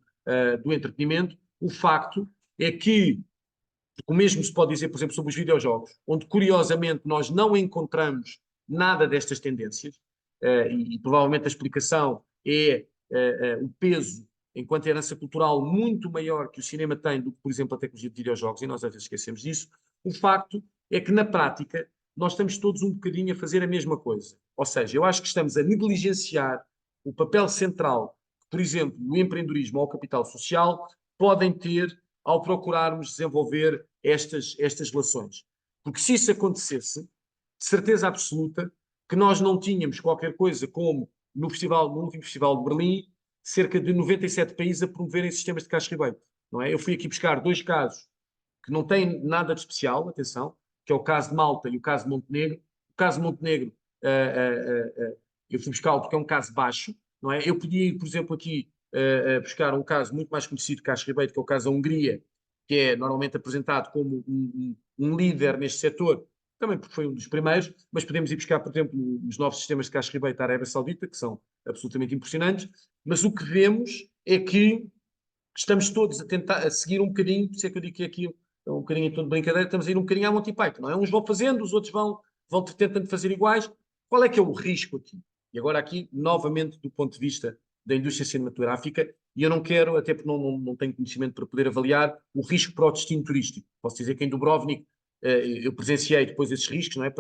do entretenimento, o facto é que, o mesmo se pode dizer, por exemplo, sobre os videojogos, onde curiosamente nós não encontramos nada destas tendências, e provavelmente a explicação é o peso enquanto herança cultural muito maior que o cinema tem do que, por exemplo, a tecnologia de videojogos, e nós às vezes esquecemos disso. O facto é que, na prática, nós estamos todos um bocadinho a fazer a mesma coisa. Ou seja, eu acho que estamos a negligenciar o papel central que, por exemplo, o empreendedorismo ou o capital social podem ter ao procurarmos desenvolver estas relações. Porque se isso acontecesse, de certeza absoluta que nós não tínhamos qualquer coisa como no último festival de Berlim, cerca de 97 países a promoverem sistemas de caixa-rebate, não é? Eu fui aqui buscar 2 casos que não têm nada de especial, atenção, que é o caso de Malta e o caso de Montenegro. O caso de Montenegro, eu fui buscá-lo porque é um caso baixo, não é? Eu podia ir, por exemplo, aqui buscar um caso muito mais conhecido que caixa-rebate, que é o caso da Hungria, que é normalmente apresentado como um líder neste setor, também porque foi um dos primeiros, mas podemos ir buscar, por exemplo, os novos sistemas de caixa-rebate da Arábia Saudita, que são absolutamente impressionantes, mas o que vemos é que estamos todos a tentar a seguir um bocadinho, por isso é que eu digo que aqui é um bocadinho em tom de brincadeira, estamos a ir um bocadinho à Monty Python, não é? Uns vão fazendo, os outros vão tentando fazer iguais. Qual é que é o risco aqui? E agora aqui, novamente, do ponto de vista da indústria cinematográfica, e eu não quero, até porque não tenho conhecimento para poder avaliar o risco para o destino turístico. Posso dizer que em Dubrovnik eu presenciei depois esses riscos, não é?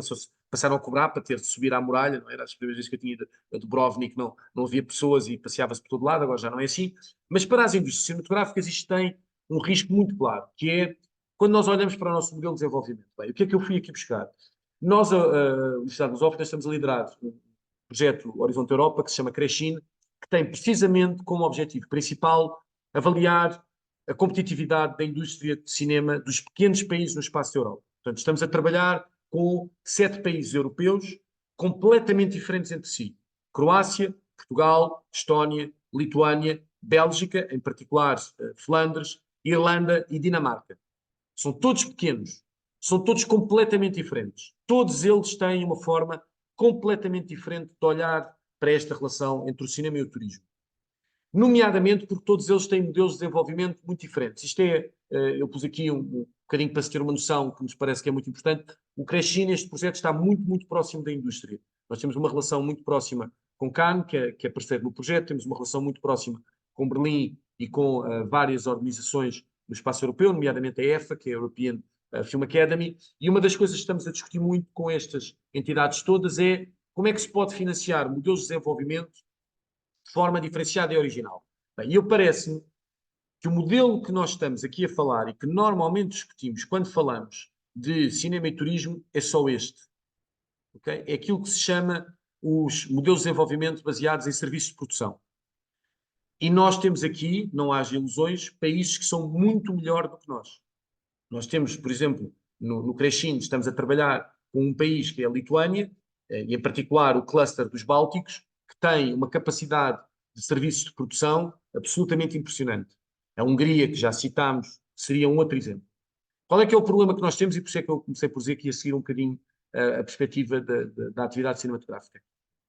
Passaram a cobrar para ter de subir à muralha, não era? As primeiras vezes que eu tinha ido a Dubrovnik não havia pessoas e passeava-se por todo lado, agora já não é assim. Mas para as indústrias cinematográficas isto tem um risco muito claro, que é quando nós olhamos para o nosso modelo de desenvolvimento. Bem, o que é que eu fui aqui buscar? Nós, a Universidade de Lusófona, estamos a liderar um projeto Horizonte Europa, que se chama Crescine, que tem precisamente como objetivo principal avaliar a competitividade da indústria de cinema dos pequenos países no espaço da Europa. Portanto, estamos a trabalhar com 7 países europeus completamente diferentes entre si. Croácia, Portugal, Estónia, Lituânia, Bélgica, em particular Flandres, Irlanda e Dinamarca. São todos pequenos, são todos completamente diferentes. Todos eles têm uma forma completamente diferente de olhar para esta relação entre o cinema e o turismo. Nomeadamente porque todos eles têm modelos de desenvolvimento muito diferentes. Isto é, eu pus aqui um bocadinho para se ter uma noção que nos parece que é muito importante. O Crescine, este projeto, está muito, muito próximo da indústria. Nós temos uma relação muito próxima com Cannes, que é parceiro no projeto, temos uma relação muito próxima com Berlim e com várias organizações no espaço europeu, nomeadamente a EFA, que é a European Film Academy, e uma das coisas que estamos a discutir muito com estas entidades todas é como é que se pode financiar modelos de desenvolvimento de forma diferenciada e original. Bem, e eu parece-me que o modelo que nós estamos aqui a falar e que normalmente discutimos quando falamos de cinema e turismo é só este. Okay? É aquilo que se chama os modelos de desenvolvimento baseados em serviços de produção. E nós temos aqui, não haja ilusões, países que são muito melhor do que nós. Nós temos, por exemplo, no Crescine, estamos a trabalhar com um país que é a Lituânia, e em particular o cluster dos Bálticos, que tem uma capacidade de serviços de produção absolutamente impressionante. A Hungria, que já citámos, seria um outro exemplo. Qual é que é o problema que nós temos, e por isso é que eu comecei por dizer que ia seguir um bocadinho a perspectiva da atividade cinematográfica?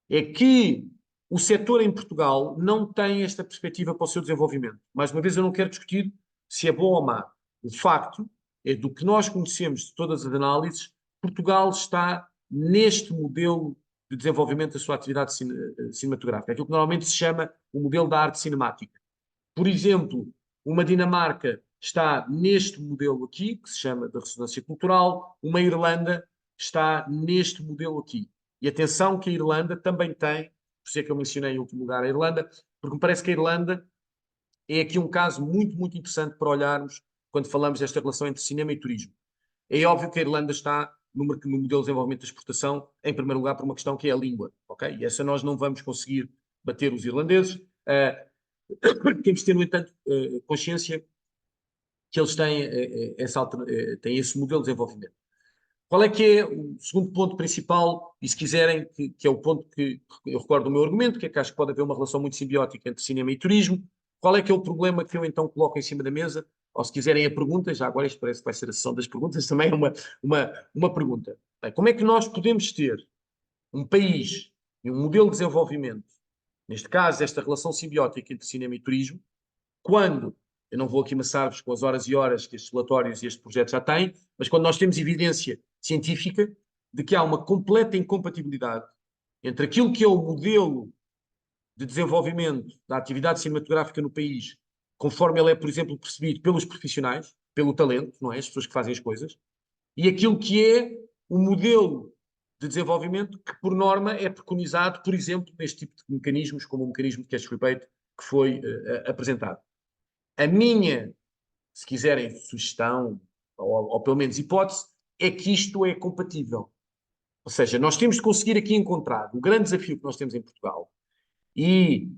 É que o setor em Portugal não tem esta perspectiva para o seu desenvolvimento. Mais uma vez, eu não quero discutir se é bom ou má. O facto é, do que nós conhecemos de todas as análises, Portugal está neste modelo de desenvolvimento da sua atividade cinematográfica, aquilo que normalmente se chama o modelo da arte cinemática. Por exemplo, uma Dinamarca está neste modelo aqui, que se chama da ressonância cultural, uma Irlanda está neste modelo aqui. E atenção que a Irlanda também tem, por isso é que eu mencionei em último lugar a Irlanda, porque me parece que a Irlanda é aqui um caso muito, muito interessante para olharmos quando falamos desta relação entre cinema e turismo. É óbvio que a Irlanda está no modelo de desenvolvimento da exportação, em primeiro lugar, por uma questão que é a língua, ok? E essa nós não vamos conseguir bater os irlandeses. Temos de ter, no entanto, consciência que eles têm, têm esse modelo de desenvolvimento. Qual é que é o segundo ponto principal, e se quiserem, que é o ponto que eu recordo do meu argumento, que é que acho que pode haver uma relação muito simbiótica entre cinema e turismo. Qual é que é o problema que eu então coloco em cima da mesa? Ou se quiserem a pergunta, já agora isto parece que vai ser a sessão das perguntas, também é uma pergunta. Bem, como é que nós podemos ter um país e um modelo de desenvolvimento, neste caso, esta relação simbiótica entre cinema e turismo, quando, eu não vou aqui amassar-vos com as horas e horas que estes relatórios e este projeto já têm, mas quando nós temos evidência científica de que há uma completa incompatibilidade entre aquilo que é o modelo de desenvolvimento da atividade cinematográfica no país, conforme ele é, por exemplo, percebido pelos profissionais, pelo talento, não é? As pessoas que fazem as coisas, e aquilo que é o modelo de desenvolvimento que, por norma, é preconizado, por exemplo, neste tipo de mecanismos, como o mecanismo de cash rebate que foi apresentado. A minha, se quiserem, sugestão, ou pelo menos hipótese, é que isto é compatível. Ou seja, nós temos de conseguir aqui encontrar o grande desafio que nós temos em Portugal, e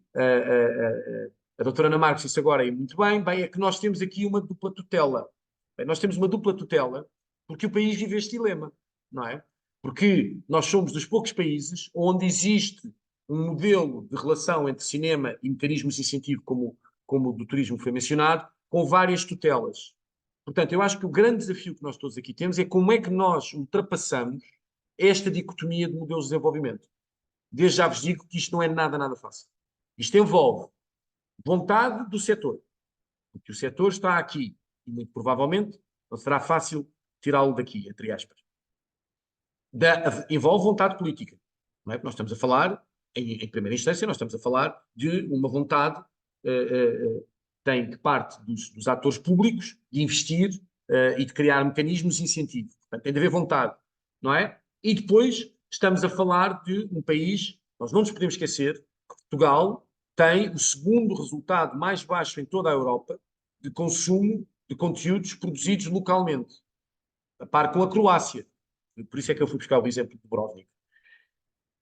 a doutora Ana Marques disse agora, e muito bem, é que nós temos aqui uma dupla tutela. Bem, nós temos uma dupla tutela porque o país vive este dilema, não é? Porque nós somos dos poucos países onde existe um modelo de relação entre cinema e mecanismos de incentivo, como o do turismo foi mencionado, com várias tutelas. Portanto, eu acho que o grande desafio que nós todos aqui temos é como é que nós ultrapassamos esta dicotomia de modelos de desenvolvimento. Desde já vos digo que isto não é nada fácil. Isto envolve vontade do setor, porque o setor está aqui e muito provavelmente não será fácil tirá-lo daqui, entre aspas. Envolve vontade política. Não é? Nós estamos a falar, em primeira instância, nós estamos a falar de uma vontade tem que parte dos atores públicos de investir e de criar mecanismos de incentivo. Portanto, tem de haver vontade, não é? E depois estamos a falar de um país, nós não nos podemos esquecer que Portugal tem o segundo resultado mais baixo em toda a Europa de consumo de conteúdos produzidos localmente, a par com a Croácia. Por isso é que eu fui buscar o exemplo de Dubrovnik.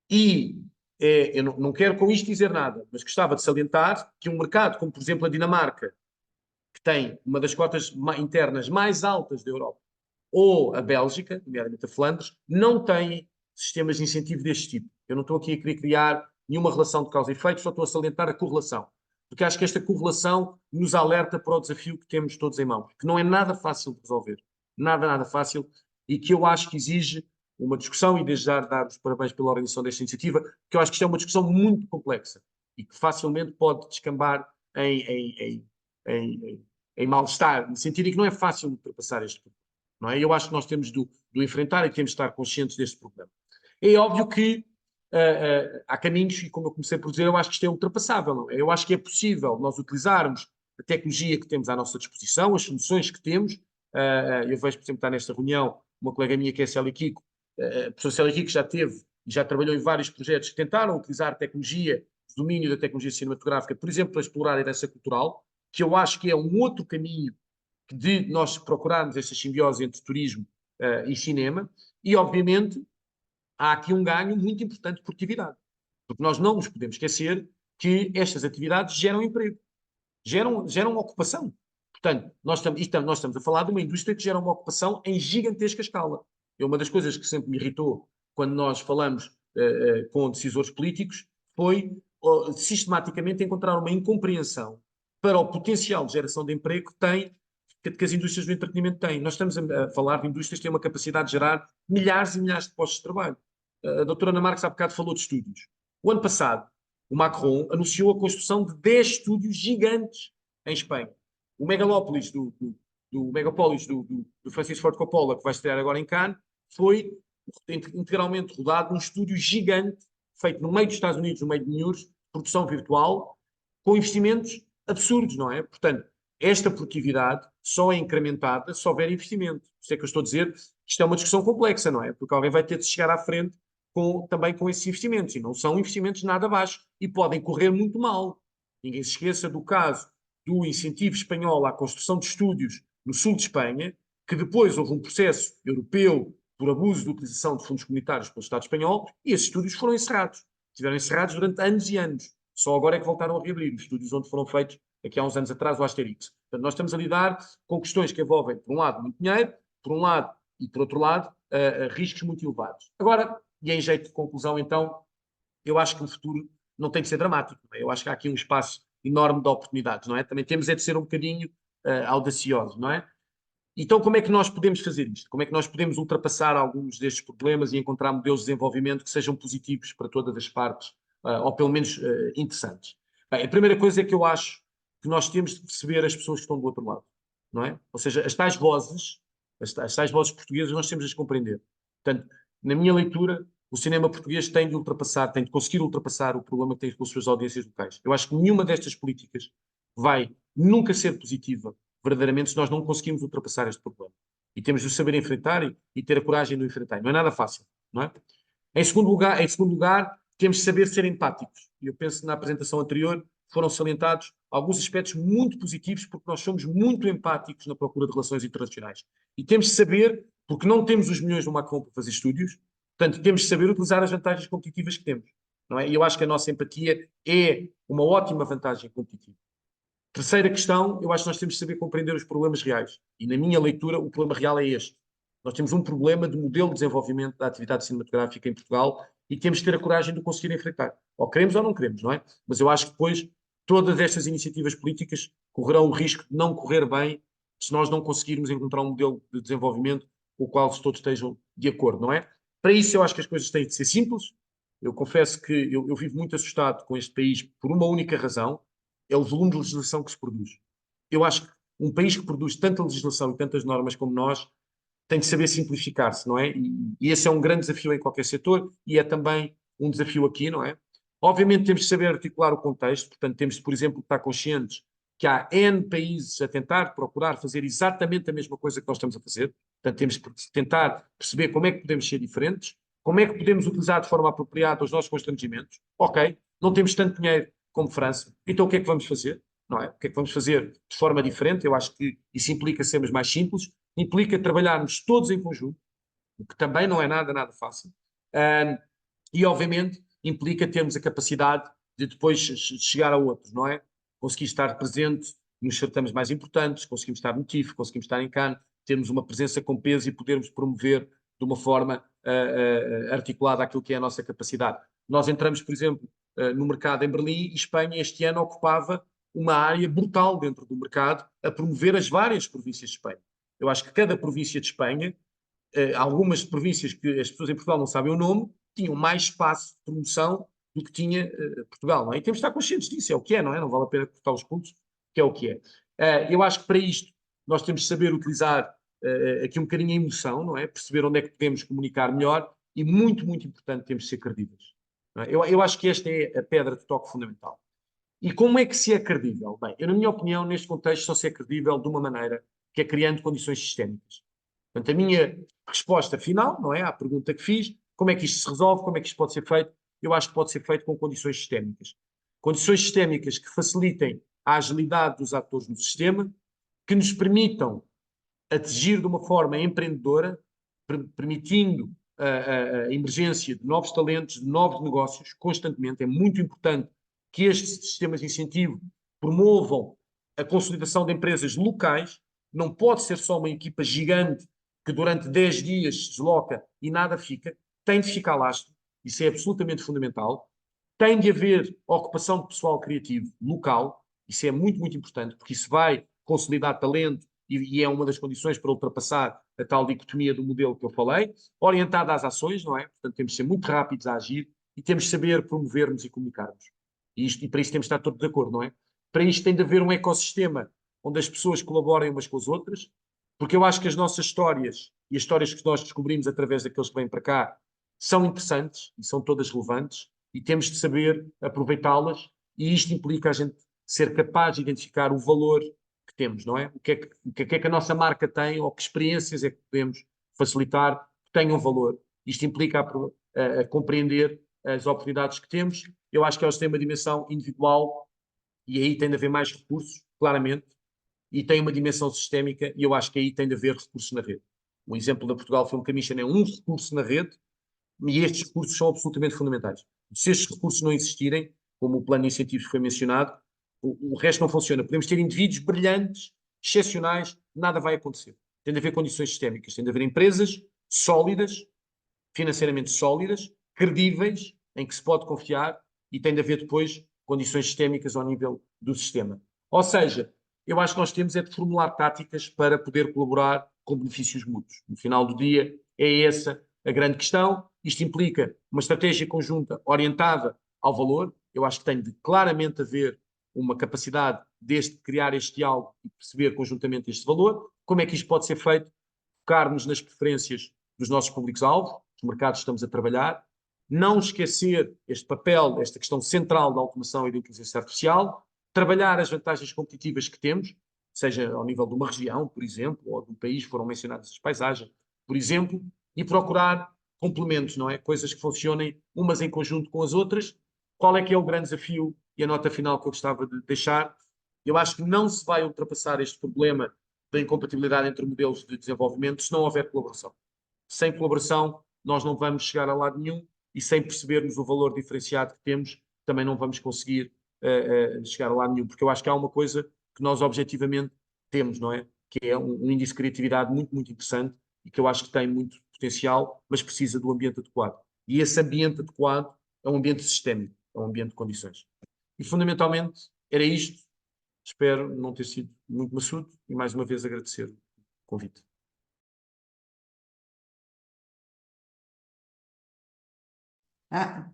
E eu não quero com isto dizer nada, mas gostava de salientar que um mercado como, por exemplo, a Dinamarca, que tem uma das cotas internas mais altas da Europa, ou a Bélgica, nomeadamente a Flandres, não têm sistemas de incentivo deste tipo. Eu não estou aqui a querer criar nenhuma relação de causa e efeito, só estou a salientar a correlação. Porque acho que esta correlação nos alerta para o desafio que temos todos em mãos, que não é nada fácil de resolver. Nada fácil, e que eu acho que exige uma discussão, e desde já dar os parabéns pela organização desta iniciativa, que eu acho que isto é uma discussão muito complexa e que facilmente pode descambar em mal-estar, no sentido em que não é fácil ultrapassar este problema. Não é? Eu acho que nós temos de enfrentar e temos de estar conscientes deste problema. É óbvio que há caminhos, e como eu comecei por dizer, eu acho que isto é ultrapassável. Não é? Eu acho que é possível nós utilizarmos a tecnologia que temos à nossa disposição, as soluções que temos. Eu vejo, por exemplo, está nesta reunião uma colega minha que é a Célia Kiko. A professora Célia Kiko já teve e já trabalhou em vários projetos que tentaram utilizar tecnologia, o domínio da tecnologia cinematográfica, por exemplo, para explorar a herança cultural, que eu acho que é um outro caminho de nós procurarmos essa simbiose entre turismo e cinema. E, obviamente, há aqui um ganho muito importante de produtividade. Porque nós não nos podemos esquecer que estas atividades geram emprego, geram ocupação. Portanto, nós estamos a falar de uma indústria que gera uma ocupação em gigantesca escala. É uma das coisas que sempre me irritou quando nós falamos com decisores políticos, foi sistematicamente encontrar uma incompreensão para o potencial de geração de emprego que as indústrias do entretenimento têm. Nós estamos a falar de indústrias que têm uma capacidade de gerar milhares e milhares de postos de trabalho. A doutora Ana Marques há bocado falou de estúdios. O ano passado, o Macron anunciou a construção de 10 estúdios gigantes em Espanha. O Megalópolis do Francis Ford Coppola, que vai estrear agora em Cannes, foi integralmente rodado num estúdio gigante, feito no meio dos Estados Unidos, no meio de Niures, produção virtual, com investimentos absurdos, não é? Portanto, esta produtividade só é incrementada se houver investimento. Por isso é que eu estou a dizer que isto é uma discussão complexa, não é? Porque alguém vai ter de chegar à frente também com esses investimentos, e não são investimentos nada baixos, e podem correr muito mal. Ninguém se esqueça do caso do incentivo espanhol à construção de estúdios no sul de Espanha, que depois houve um processo europeu por abuso de utilização de fundos comunitários pelo Estado espanhol, e esses estúdios foram encerrados. Estiveram encerrados durante anos e anos. Só agora é que voltaram a reabrir os estúdios onde foram feitos, aqui há uns anos atrás, o Asterix. Portanto, nós estamos a lidar com questões que envolvem, por um lado, muito dinheiro, por um lado, e por outro lado, riscos muito elevados. Agora, e em jeito de conclusão, então, eu acho que o futuro não tem de ser dramático. Não é? Eu acho que há aqui um espaço enorme de oportunidades, não é? Também temos é de ser um bocadinho audaciosos, não é? Então, como é que nós podemos fazer isto? Como é que nós podemos ultrapassar alguns destes problemas e encontrar modelos de desenvolvimento que sejam positivos para todas as partes, ou pelo menos interessantes? Bem, a primeira coisa é que eu acho que nós temos de perceber as pessoas que estão do outro lado, não é? Ou seja, as tais vozes portuguesas, nós temos de as compreender. Portanto, na minha leitura, o cinema português tem de conseguir ultrapassar o problema que tem com as suas audiências locais. Eu acho que nenhuma destas políticas vai nunca ser positiva verdadeiramente se nós não conseguimos ultrapassar este problema. E temos de o saber enfrentar e ter a coragem de o enfrentar. Não é nada fácil, não é? Em segundo lugar, temos de saber ser empáticos. E eu penso que na apresentação anterior foram salientados alguns aspectos muito positivos, porque nós somos muito empáticos na procura de relações internacionais. E temos de saber, porque não temos os milhões do Macron para fazer estúdios, portanto, temos de saber utilizar as vantagens competitivas que temos. Não é? E eu acho que a nossa empatia é uma ótima vantagem competitiva. Terceira questão, eu acho que nós temos de saber compreender os problemas reais. E na minha leitura, o problema real é este. Nós temos um problema de modelo de desenvolvimento da atividade cinematográfica em Portugal e temos de ter a coragem de o conseguir enfrentar. Ou queremos ou não queremos, não é? Mas eu acho que depois todas estas iniciativas políticas correrão o risco de não correr bem se nós não conseguirmos encontrar um modelo de desenvolvimento com o qual todos estejam de acordo, não é? Para isso eu acho que as coisas têm de ser simples. Eu confesso que eu vivo muito assustado com este país por uma única razão, é o volume de legislação que se produz. Eu acho que um país que produz tanta legislação e tantas normas como nós tem de saber simplificar-se, não é? E esse é um grande desafio em qualquer setor e é também um desafio aqui, não é? Obviamente temos de saber articular o contexto, portanto temos de, por exemplo, estar conscientes que há N países a tentar procurar fazer exatamente a mesma coisa que nós estamos a fazer, portanto temos de tentar perceber como é que podemos ser diferentes, como é que podemos utilizar de forma apropriada os nossos constrangimentos. Ok, não temos tanto dinheiro como França, então o que é que vamos fazer? Não é? O que é que vamos fazer de forma diferente? Eu acho que isso implica sermos mais simples, implica trabalharmos todos em conjunto, o que também não é nada fácil, e obviamente implica termos a capacidade de depois chegar a outros, não é? Conseguir estar presente nos certames mais importantes, conseguimos estar no TIFF, conseguimos estar em Cannes, termos uma presença com peso e podermos promover de uma forma articulada aquilo que é a nossa capacidade. Nós entramos, por exemplo, no mercado em Berlim e Espanha este ano ocupava uma área brutal dentro do mercado a promover as várias províncias de Espanha. Eu acho que cada província de Espanha, algumas províncias que as pessoas em Portugal não sabem o nome, tinham mais espaço de promoção do que tinha Portugal. Não é? E temos de estar conscientes disso, é o que é, não é? Não vale a pena cortar os pontos, que é o que é. Eu acho que para isto nós temos de saber utilizar aqui um bocadinho a emoção, não é? Perceber onde é que podemos comunicar melhor e muito importante, temos de ser credíveis. Não é? Eu acho que esta é a pedra de toque fundamental. E como é que se é credível? Bem, eu, na minha opinião, neste contexto, só se é credível de uma maneira, que é criando condições sistémicas. Portanto, a minha resposta final, não é, à pergunta que fiz, como é que isto se resolve, como é que isto pode ser feito? Eu acho que pode ser feito com condições sistémicas. Condições sistémicas que facilitem a agilidade dos atores no sistema, que nos permitam atingir de uma forma empreendedora, permitindo a emergência de novos talentos, de novos negócios, constantemente. É muito importante que estes sistemas de incentivo promovam a consolidação de empresas locais. Não pode ser só uma equipa gigante que durante 10 dias se desloca e nada fica. Tem de ficar lastro. Isso é absolutamente fundamental. Tem de haver ocupação de pessoal criativo local. Isso é muito importante, porque isso vai consolidar talento e é uma das condições para ultrapassar a tal dicotomia do modelo que eu falei, orientada às ações, não é? Portanto, temos de ser muito rápidos a agir e temos de saber promovermos e comunicarmos. E para isso temos de estar todos de acordo, não é? Para isto tem de haver um ecossistema onde as pessoas colaborem umas com as outras, porque eu acho que as nossas histórias e as histórias que nós descobrimos através daqueles que vêm para cá são interessantes e são todas relevantes e temos de saber aproveitá-las e isto implica a gente ser capaz de identificar o valor que temos, não é? O que é que a nossa marca tem ou que experiências é que podemos facilitar que tenham valor. Isto implica a compreender as oportunidades que temos. Eu acho que elas têm uma dimensão individual e aí tem de haver mais recursos, claramente, e tem uma dimensão sistémica e eu acho que aí tem de haver recursos na rede. O exemplo da Portugal Film Commission é um recurso na rede e estes recursos são absolutamente fundamentais. Se estes recursos não existirem, como o plano de incentivos foi mencionado, o resto não funciona. Podemos ter indivíduos brilhantes, excepcionais, nada vai acontecer. Tem de haver condições sistémicas, tem de haver empresas sólidas, financeiramente sólidas, credíveis, em que se pode confiar, e tem de haver depois condições sistémicas ao nível do sistema. Ou seja, eu acho que nós temos é de formular táticas para poder colaborar com benefícios mútuos. No final do dia, é essa a grande questão. Isto implica uma estratégia conjunta orientada ao valor. Eu acho que tem de claramente haver uma capacidade de criar este diálogo e perceber conjuntamente este valor. Como é que isto pode ser feito? Focar-nos nas preferências dos nossos públicos-alvo, os mercados que estamos a trabalhar, não esquecer este papel, esta questão central da automação e da inteligência artificial, trabalhar as vantagens competitivas que temos, seja ao nível de uma região, por exemplo, ou de um país, foram mencionadas as paisagens, por exemplo, e procurar complementos, não é? Coisas que funcionem umas em conjunto com as outras. Qual é que é o grande desafio e a nota final que eu gostava de deixar? Eu acho que não se vai ultrapassar este problema da incompatibilidade entre modelos de desenvolvimento se não houver colaboração. Sem colaboração, nós não vamos chegar a lado nenhum e sem percebermos o valor diferenciado que temos, também não vamos conseguir chegar a lado nenhum, porque eu acho que há uma coisa que nós objetivamente temos, não é? Que é um índice de criatividade muito, muito interessante e que eu acho que tem muito potencial, mas precisa do ambiente adequado. E esse ambiente adequado é um ambiente sistémico, é um ambiente de condições. E fundamentalmente era isto. Espero não ter sido muito maçudo e mais uma vez agradecer o convite.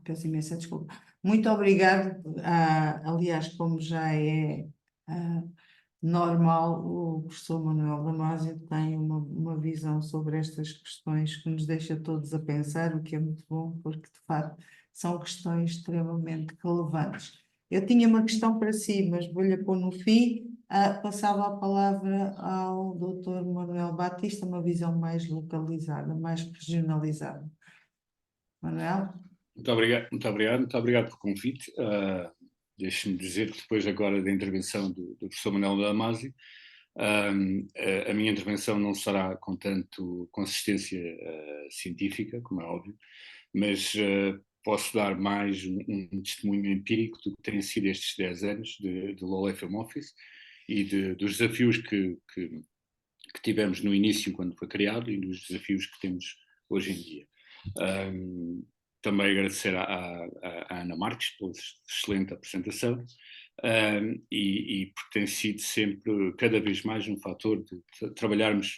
Peço imensa desculpa. Muito obrigado. Aliás, como já é normal, o professor Manuel Damasio tem uma visão sobre estas questões que nos deixa todos a pensar, o que é muito bom, porque de facto são questões extremamente relevantes. Eu tinha uma questão para si, mas vou-lhe pôr no fim. Passava a palavra ao Dr. Manuel Batista, uma visão mais localizada, mais regionalizada. Manuel? Muito obrigado pelo convite. Deixe-me dizer que depois agora da intervenção do professor Manuel Damasio, a minha intervenção não será com tanto consistência científica, como é óbvio, mas posso dar mais um testemunho empírico do que têm sido estes 10 anos de LOL FM Office e dos desafios que tivemos no início quando foi criado e dos desafios que temos hoje em dia. Também agradecer à Ana Marques pela excelente apresentação e porque tem sido sempre, cada vez mais, um fator de trabalharmos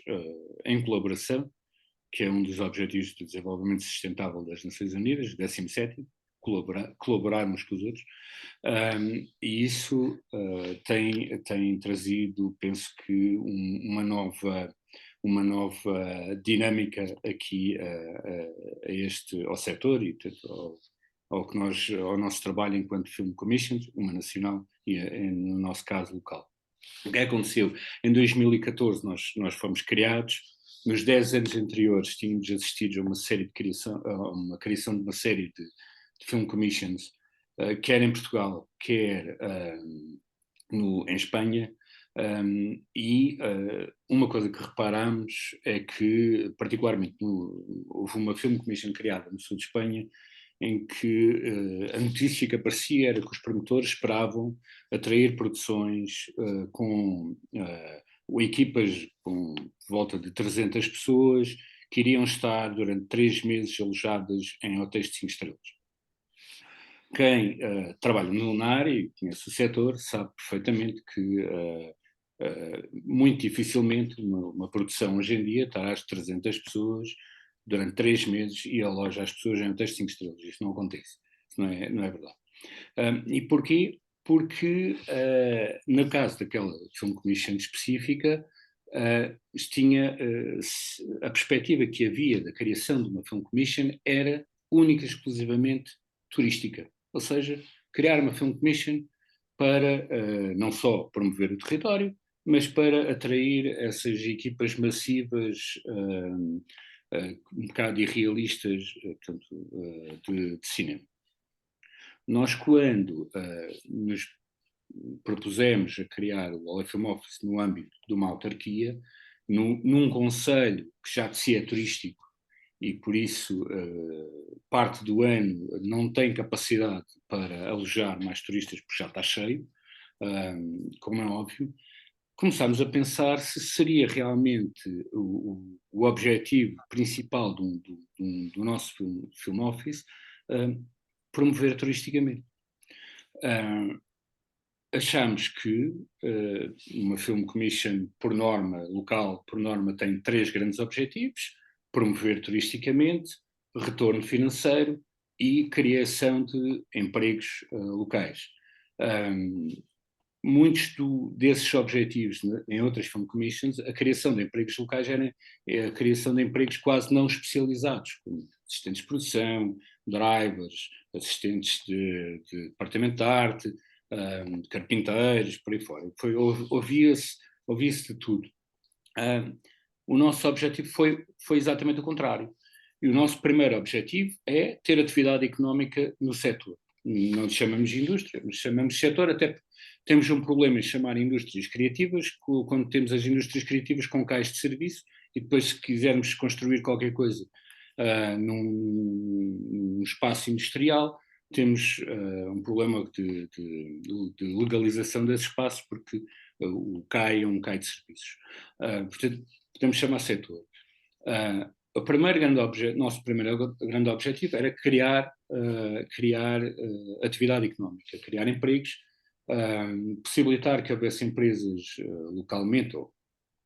em colaboração, que é um dos objetivos do desenvolvimento sustentável das Nações Unidas, 17º, colaborarmos com os outros, e isso tem trazido, penso que, uma nova dinâmica aqui ao setor e ao nosso trabalho enquanto Film Commission, uma nacional e no nosso caso local. O que aconteceu? Em 2014 nós fomos criados. Nos 10 anos anteriores tínhamos assistido a uma criação de uma série de Film Commissions, quer em Portugal, quer em Espanha, e uma coisa que reparámos é que, particularmente, houve uma Film Commission criada no sul de Espanha, em que a notícia que aparecia era que os promotores esperavam atrair produções com equipas com volta de 300 pessoas que iriam estar durante 3 meses alojadas em hotéis de 5 estrelas. Quem trabalha na área e conhece o setor sabe perfeitamente que muito dificilmente uma produção hoje em dia terá as 300 pessoas durante 3 meses e aloja as pessoas em hotéis de 5 estrelas. Isso não acontece. Isso não é verdade. E porquê? Porque no caso daquela Film Commission específica, tinha a perspectiva que havia da criação de uma Film Commission era única e exclusivamente turística. Ou seja, criar uma Film Commission para não só promover o território, mas para atrair essas equipas massivas, um bocado irrealistas, de cinema. Nós, quando nos propusemos a criar o LFM Office no âmbito de uma autarquia, num concelho que já de si é turístico e por isso parte do ano não tem capacidade para alojar mais turistas porque já está cheio, como é óbvio, começámos a pensar se seria realmente o objetivo principal do nosso film office promover turisticamente. Achamos que uma Film Commission, por norma, local, por norma, tem 3 grandes objetivos: promover turisticamente, retorno financeiro e criação de empregos locais. Muitos desses objetivos, né, em outras Film Commissions, a criação de empregos locais era a criação de empregos quase não especializados, como assistentes de produção, drivers, assistentes de departamento de arte, carpinteiros, por aí fora. Ouvia-se de tudo. O nosso objetivo foi exatamente o contrário. E o nosso primeiro objetivo é ter atividade económica no setor. Não lhe chamamos de indústria, mas chamamos de setor, até temos um problema em chamar indústrias criativas, quando temos as indústrias criativas com cais de serviço, e depois, se quisermos construir qualquer coisa num espaço industrial, temos um problema de legalização desse espaço, porque o CAI é um CAI de serviços. Portanto, podemos chamar setor. Nosso primeiro grande objetivo era criar atividade económica, criar empregos, possibilitar que houvesse empresas localmente, ou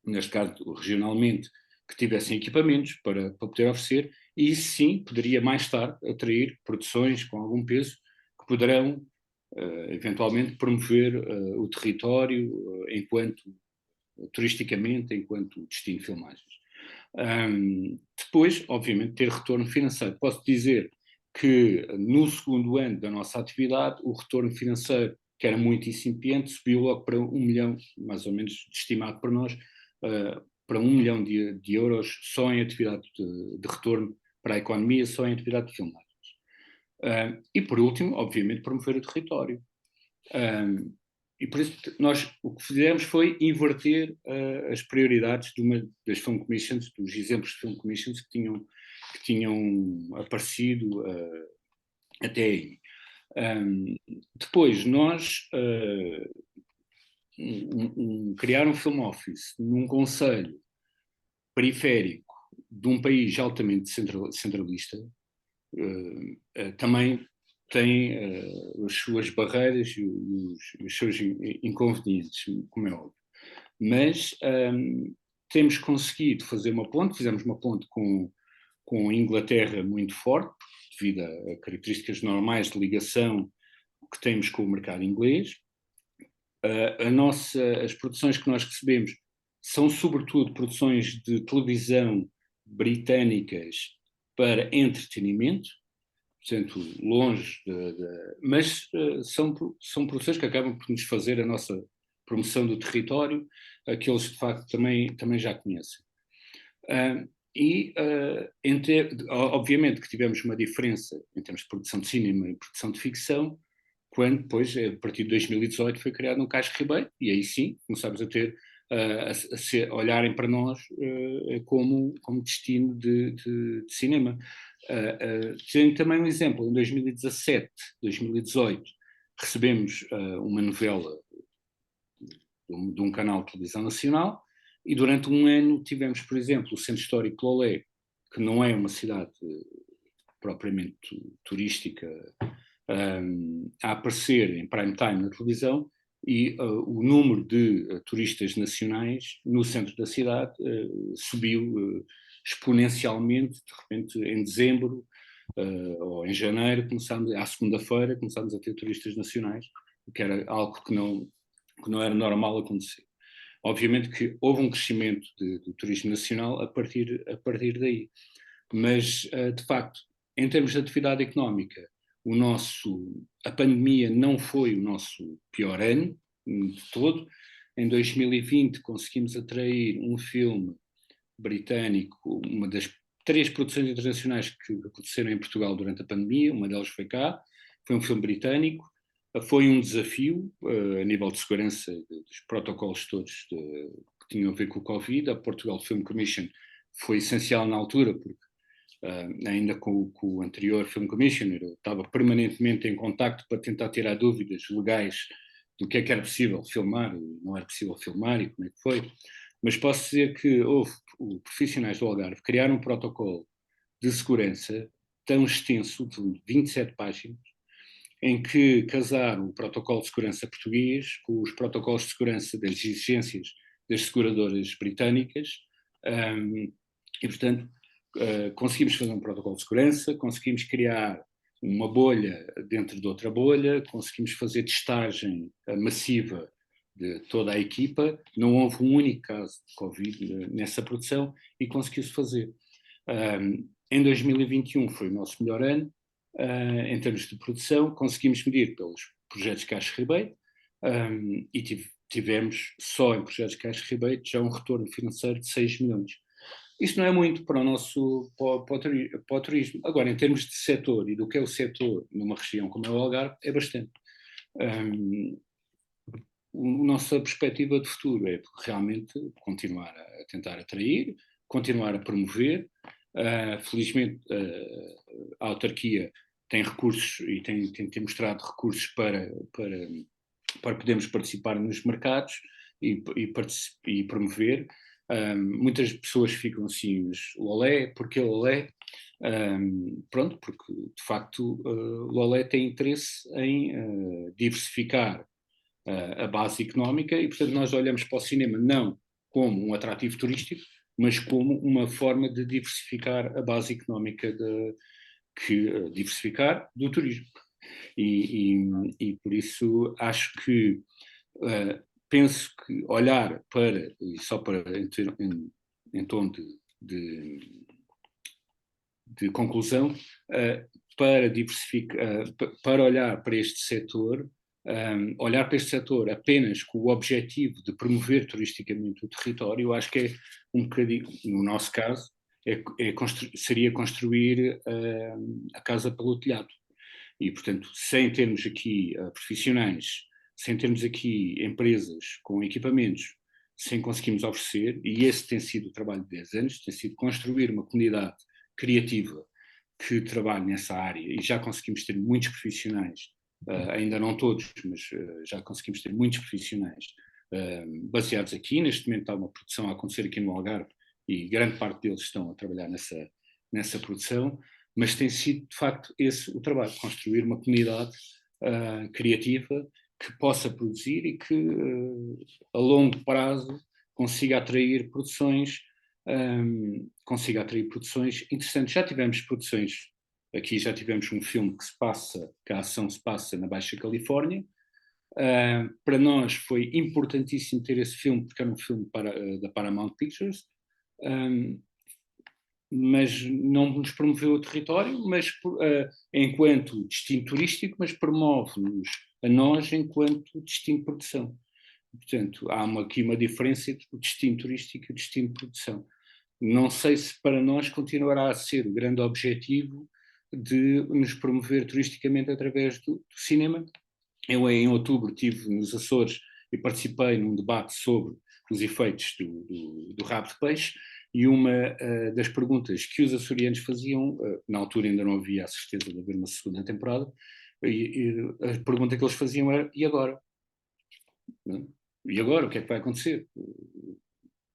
neste caso regionalmente, que tivessem equipamentos para poder oferecer, e isso sim poderia mais tarde atrair produções com algum peso que poderão eventualmente promover o território turisticamente, enquanto destino de filmagens. Depois, obviamente, ter retorno financeiro. Posso dizer que no segundo ano da nossa atividade o retorno financeiro, que era muito incipiente, subiu logo para 1 milhão, mais ou menos estimado por nós, para 1 milhão de euros só em atividade de retorno para a economia, só em atividade de filmagens. E por último, obviamente, promover o território. E por isso nós o que fizemos foi inverter as prioridades de uma das Film Commissions, dos exemplos de Film Commissions que tinham aparecido até aí. Depois nós criar um film office num concelho periférico de um país altamente centralista também tem as suas barreiras e os seus inconvenientes, como é óbvio. Mas temos conseguido fazer uma ponte, fizemos uma ponte com a Inglaterra muito forte, devido a características normais de ligação que temos com o mercado inglês. As produções que nós recebemos são sobretudo produções de televisão britânicas para entretenimento, portanto, longe mas são produções que acabam por nos fazer a nossa promoção do território, aqueles de facto também já conhecem. Obviamente que tivemos uma diferença em termos de produção de cinema e produção de ficção, quando depois, a partir de 2018, foi criado um Cais Ribeiro, e aí sim começámos a ter a olharem para nós como destino de cinema. Tenho também um exemplo: em 2017, 2018, recebemos uma novela de um canal de televisão nacional, e durante um ano tivemos, por exemplo, o Centro Histórico de Lolé, que não é uma cidade propriamente turística, a aparecer em prime time na televisão, e o número de turistas nacionais no centro da cidade subiu exponencialmente. De repente, em dezembro ou em janeiro, à segunda-feira, começámos a ter turistas nacionais, o que era algo que não era normal acontecer. Obviamente que houve um crescimento do turismo nacional a partir daí, mas de facto, em termos de atividade económica, a pandemia não foi o nosso pior ano de todo. Em 2020 conseguimos atrair um filme britânico, uma das 3 produções internacionais que aconteceram em Portugal durante a pandemia, uma delas foi cá, foi um filme britânico. Foi um desafio a nível de segurança, dos protocolos todos que que tinham a ver com o Covid. A Portugal Film Commission foi essencial na altura, porque ainda com o anterior Film Commissioner, eu estava permanentemente em contacto para tentar tirar dúvidas legais do que era possível filmar e não era possível filmar e como é que foi. Mas posso dizer que houve profissionais do Algarve criaram um protocolo de segurança tão extenso, de 27 páginas, em que casaram o protocolo de segurança português com os protocolos de segurança das exigências das seguradoras britânicas, e, portanto, conseguimos fazer um protocolo de segurança, conseguimos criar uma bolha dentro de outra bolha, conseguimos fazer testagem massiva de toda a equipa, não houve um único caso de Covid nessa produção e conseguiu-se fazer. Em 2021 foi o nosso melhor ano, em termos de produção, conseguimos medir pelos projetos de Caixo Ribeiro, e tivemos só em projetos de Caixo Ribeiro já um retorno financeiro de 6 milhões. Isto não é muito para o turismo. Agora, em termos de setor e do que é o setor numa região como é o Algarve, é bastante. A nossa perspectiva de futuro é realmente continuar a tentar atrair, continuar a promover. Felizmente, a autarquia tem recursos e tem mostrado recursos para podermos participar nos mercados e promover. Muitas pessoas ficam assim, o Olé, porque o Olé? Pronto, porque de facto o Olé tem interesse em diversificar a base económica e, portanto, nós olhamos para o cinema não como um atrativo turístico, mas como uma forma de diversificar a base económica, diversificar do turismo. E por isso acho que penso que olhar para, e só para em tom de conclusão, para diversificar, para olhar para este setor, olhar para este setor apenas com o objetivo de promover turisticamente o território, eu acho que é um bocadinho, no nosso caso, seria construir a casa pelo telhado. E, portanto, sem termos aqui profissionais, sem termos aqui empresas com equipamentos, sem conseguirmos oferecer, e esse tem sido o trabalho de 10 anos, tem sido construir uma comunidade criativa que trabalhe nessa área, e já conseguimos ter muitos profissionais, ainda não todos, mas já conseguimos ter muitos profissionais baseados aqui. Neste momento há uma produção a acontecer aqui no Algarve, e grande parte deles estão a trabalhar nessa produção, mas tem sido, de facto, esse o trabalho, construir uma comunidade criativa que possa produzir e que, a longo prazo, consiga atrair produções interessantes. Já tivemos produções, aqui já tivemos um filme que a ação se passa na Baixa Califórnia. Para nós foi importantíssimo ter esse filme, porque era um filme da Paramount Pictures, mas não nos promoveu o território, mas enquanto destino turístico, mas promove-nos a nós enquanto destino de produção. Portanto, há aqui uma diferença entre o destino turístico e o destino de produção. Não sei se para nós continuará a ser o grande objetivo de nos promover turisticamente através do cinema. Eu, em outubro, estive nos Açores e participei num debate sobre os efeitos do rabo de peixe, e uma das perguntas que os açorianos faziam, na altura ainda não havia a certeza de haver uma segunda temporada, e a pergunta que eles faziam era: e agora? Não? E agora? O que é que vai acontecer?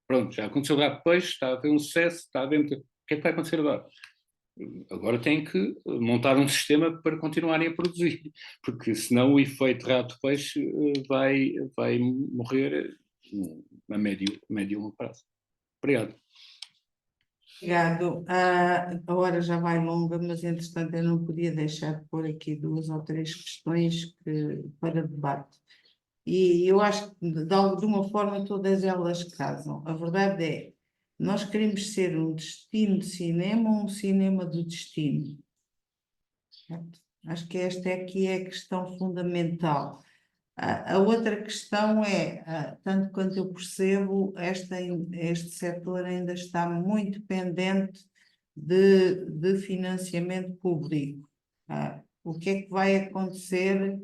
Pronto, já aconteceu o rabo de peixe, está a haver um sucesso, está a haver muito... O que é que vai acontecer agora? Agora tem que montar um sistema para continuarem a produzir, porque senão o efeito rabo de peixe vai morrer a médio e longo prazo. Obrigado. Obrigado. A hora já vai longa, mas entretanto eu não podia deixar de pôr aqui 2 ou 3 questões para debate. E eu acho que de uma forma todas elas casam. A verdade é, nós queremos ser um destino de cinema ou um cinema do destino? Certo? Acho que esta aqui é a questão fundamental. A outra questão é, tanto quanto eu percebo, este setor ainda está muito pendente de financiamento público. O que é que vai acontecer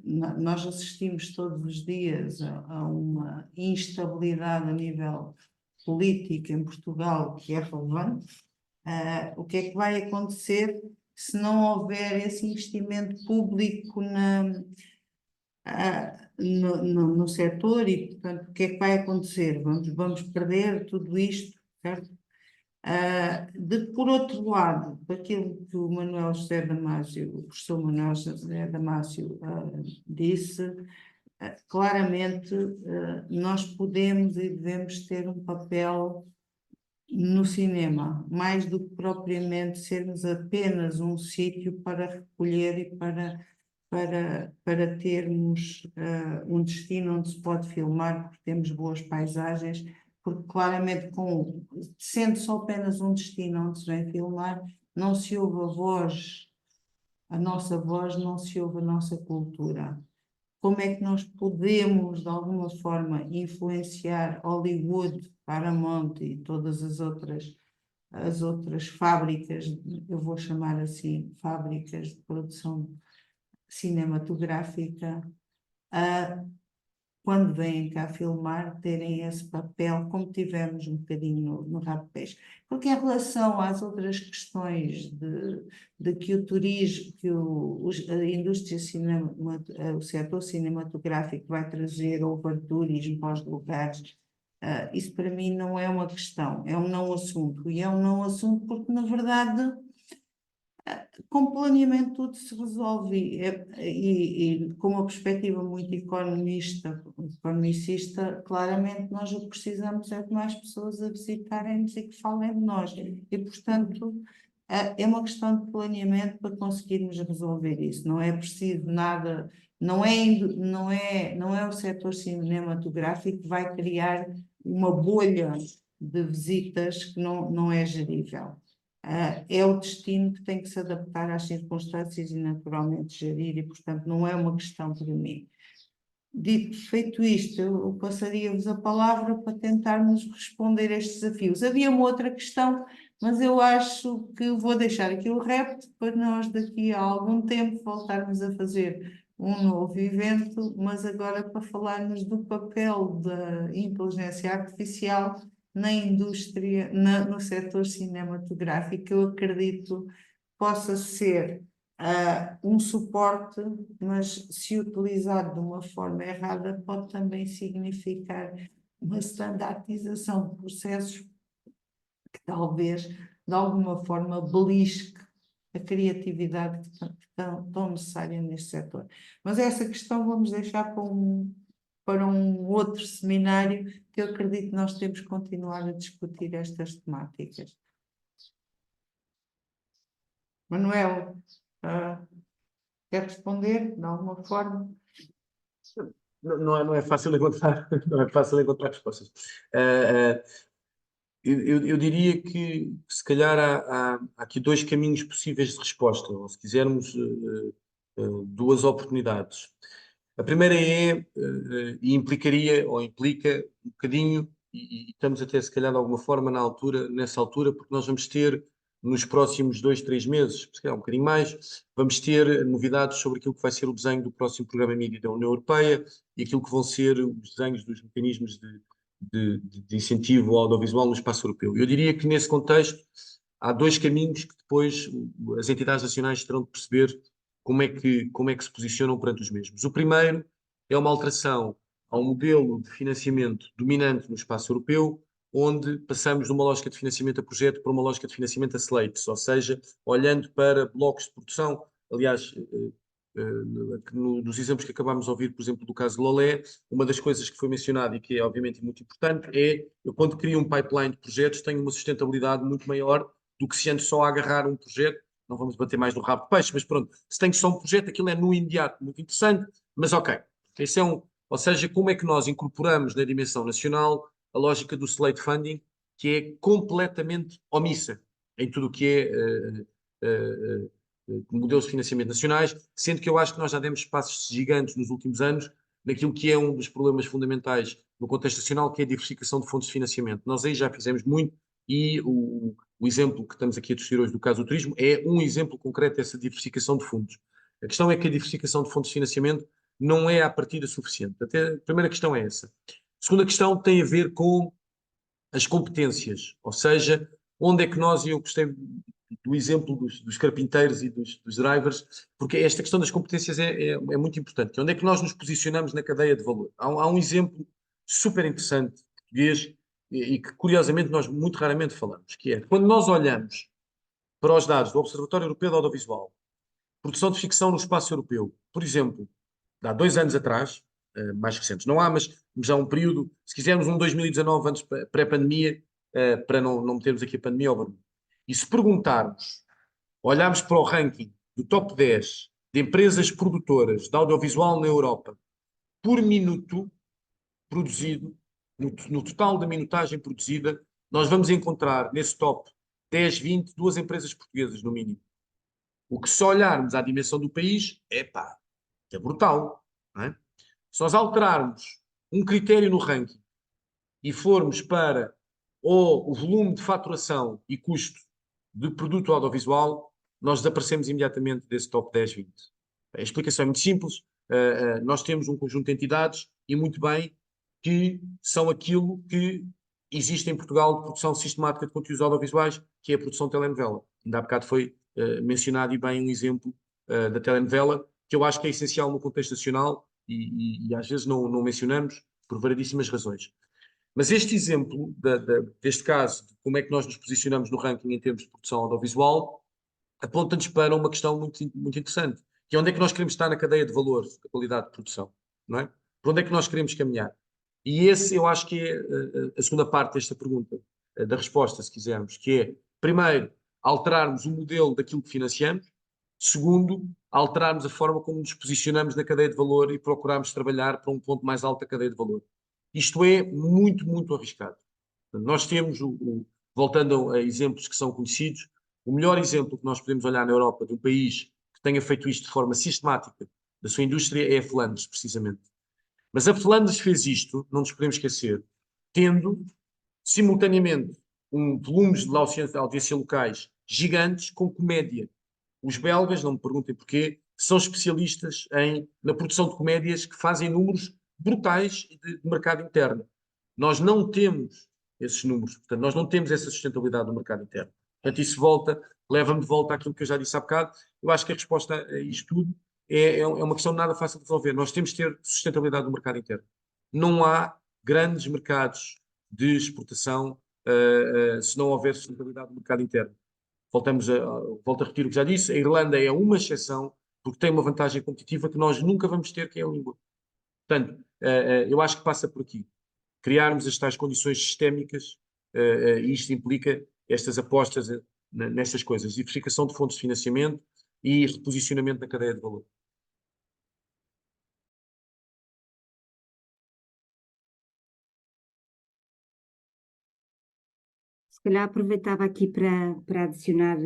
Nós assistimos todos os dias a uma instabilidade a nível político em Portugal que é relevante. O que é que vai acontecer se não houver esse investimento público no setor e, portanto, o que é que vai acontecer? Vamos perder tudo isto, certo? Por outro lado, daquilo que o Manuel José Damásio, o professor Manuel José Damásio disse, claramente nós podemos e devemos ter um papel no cinema, mais do que propriamente sermos apenas um sítio para recolher e para termos um destino onde se pode filmar, porque temos boas paisagens, porque claramente sendo só apenas um destino onde se vem filmar, não se ouve a nossa voz, não se ouve a nossa cultura. Como é que nós podemos, de alguma forma, influenciar Hollywood, Paramount e todas as outras fábricas, eu vou chamar assim, fábricas de produção cinematográfica, quando vêm cá filmar, terem esse papel, como tivemos um bocadinho no Rabo de Peixe. Porque em relação às outras questões de que o turismo, que a indústria o setor cinematográfico vai trazer overturismo para os lugares, isso para mim não é uma questão, é um não assunto. E é um não assunto porque, na verdade, com planeamento tudo se resolve e com uma perspectiva muito economicista, claramente nós o que precisamos é de mais pessoas a visitarem-nos e que falem de nós. E, portanto, é uma questão de planeamento para conseguirmos resolver isso. Não é preciso nada, não é o setor cinematográfico que vai criar uma bolha de visitas que não é gerível. É o destino que tem que se adaptar às circunstâncias e naturalmente gerir, e portanto não é uma questão para mim. Feito isto, eu passaria-vos a palavra para tentarmos responder a estes desafios. Havia uma outra questão, mas eu acho que vou deixar aqui o repto para nós daqui a algum tempo voltarmos a fazer um novo evento, mas agora para falarmos do papel da inteligência artificial na indústria, no setor cinematográfico, eu acredito possa ser um suporte, mas se utilizado de uma forma errada, pode também significar uma standardização de processos que talvez, de alguma forma, belisque a criatividade que tão necessária neste setor. Mas essa questão vamos deixar para um outro seminário, que eu acredito que nós temos que continuar a discutir estas temáticas. Manuel, quer responder de alguma forma? Não é fácil encontrar, não é fácil encontrar respostas. Eu diria que se calhar há aqui dois caminhos possíveis de resposta, ou se quisermos, duas oportunidades. A primeira e implicaria, ou implica um bocadinho, e estamos até se calhar de alguma forma nessa altura, porque nós vamos ter nos próximos 2, 3 meses, se calhar um bocadinho mais, vamos ter novidades sobre aquilo que vai ser o desenho do próximo programa mídia da União Europeia e aquilo que vão ser os desenhos dos mecanismos de incentivo ao audiovisual no espaço europeu. Eu diria que nesse contexto há dois caminhos que depois as entidades nacionais terão de perceber como é que se posicionam perante os mesmos. O primeiro é uma alteração ao modelo de financiamento dominante no espaço europeu, onde passamos de uma lógica de financiamento a projeto para uma lógica de financiamento a slates, ou seja, olhando para blocos de produção. Aliás, nos exemplos que acabámos de ouvir, por exemplo, do caso de Lolé, uma das coisas que foi mencionada e que é obviamente muito importante é, eu quando crio um pipeline de projetos tenho uma sustentabilidade muito maior do que se ando só a agarrar um projeto. Não vamos bater mais no rabo de peixe, mas pronto, se tenho só um projeto, aquilo é no imediato muito interessante, mas ok. Esse ou seja, como é que nós incorporamos na dimensão nacional a lógica do slate funding, que é completamente omissa em tudo o que é modelos de financiamento nacionais, sendo que eu acho que nós já demos passos gigantes nos últimos anos naquilo que é um dos problemas fundamentais no contexto nacional, que é a diversificação de fontes de financiamento. Nós aí já fizemos muito e o exemplo que estamos aqui a discutir hoje do caso do turismo é um exemplo concreto dessa diversificação de fundos. A questão é que a diversificação de fontes de financiamento não é à partida suficiente. Até a primeira questão é essa. A segunda questão tem a ver com as competências, ou seja, onde é que nós, e eu gostei do exemplo dos carpinteiros e dos drivers, porque esta questão das competências é muito importante. Onde é que nós nos posicionamos na cadeia de valor? Há um exemplo super interessante português e que, curiosamente, nós muito raramente falamos, que é quando nós olhamos para os dados do Observatório Europeu de Audiovisual, produção de ficção no espaço europeu, por exemplo, há 2 anos atrás, mais recentes não há, mas já há um período, se quisermos um 2019 antes pré-pandemia, para não metermos aqui a pandemia ao barulho. E se perguntarmos, olharmos para o ranking do top 10 de empresas produtoras de audiovisual na Europa por minuto produzido, no total da minutagem produzida, nós vamos encontrar nesse top 10, 20, 2 empresas portuguesas, no mínimo. O que, se olharmos à dimensão do país, é brutal, não é? Se nós alterarmos um critério no ranking e formos para o volume de faturação e custo de produto audiovisual, nós desaparecemos imediatamente desse top 10, 20. A explicação é muito simples. Nós temos um conjunto de entidades, e muito bem, que são aquilo que existe em Portugal de produção sistemática de conteúdos audiovisuais, que é a produção de telenovela. Ainda há bocado foi mencionado e bem um exemplo da telenovela, que eu acho que é essencial no contexto nacional e às vezes não mencionamos por variedíssimas razões. Mas este exemplo, deste caso, de como é que nós nos posicionamos no ranking em termos de produção audiovisual, aponta-nos para uma questão muito, muito interessante, que é onde é que nós queremos estar na cadeia de valores da qualidade de produção, não é? Para onde é que nós queremos caminhar? E esse eu acho que é a segunda parte desta pergunta, da resposta, se quisermos, que é, primeiro, alterarmos o modelo daquilo que financiamos, segundo, alterarmos a forma como nos posicionamos na cadeia de valor e procurarmos trabalhar para um ponto mais alto da cadeia de valor. Isto é muito, muito arriscado. Nós temos, voltando a exemplos que são conhecidos, o melhor exemplo que nós podemos olhar na Europa de um país que tenha feito isto de forma sistemática da sua indústria é a Flandres, precisamente. Mas a Flandres fez isto, não nos podemos esquecer, tendo simultaneamente volumes de audiência locais gigantes com comédia. Os belgas, não me perguntem porquê, são especialistas na produção de comédias que fazem números brutais de mercado interno. Nós não temos esses números, portanto, nós não temos essa sustentabilidade do mercado interno. Portanto, isso leva-me de volta àquilo que eu já disse há bocado. Eu acho que a resposta a isto tudo é uma questão nada fácil de resolver. Nós temos de ter sustentabilidade do mercado interno. Não há grandes mercados de exportação se não houver sustentabilidade do mercado interno. Volto a repetir o que já disse, a Irlanda é uma exceção porque tem uma vantagem competitiva que nós nunca vamos ter, que é a língua. Portanto, eu acho que passa por aqui. Criarmos as tais condições sistémicas, e isto implica estas apostas nestas coisas, diversificação de fontes de financiamento e reposicionamento na cadeia de valor. Se calhar aproveitava aqui para adicionar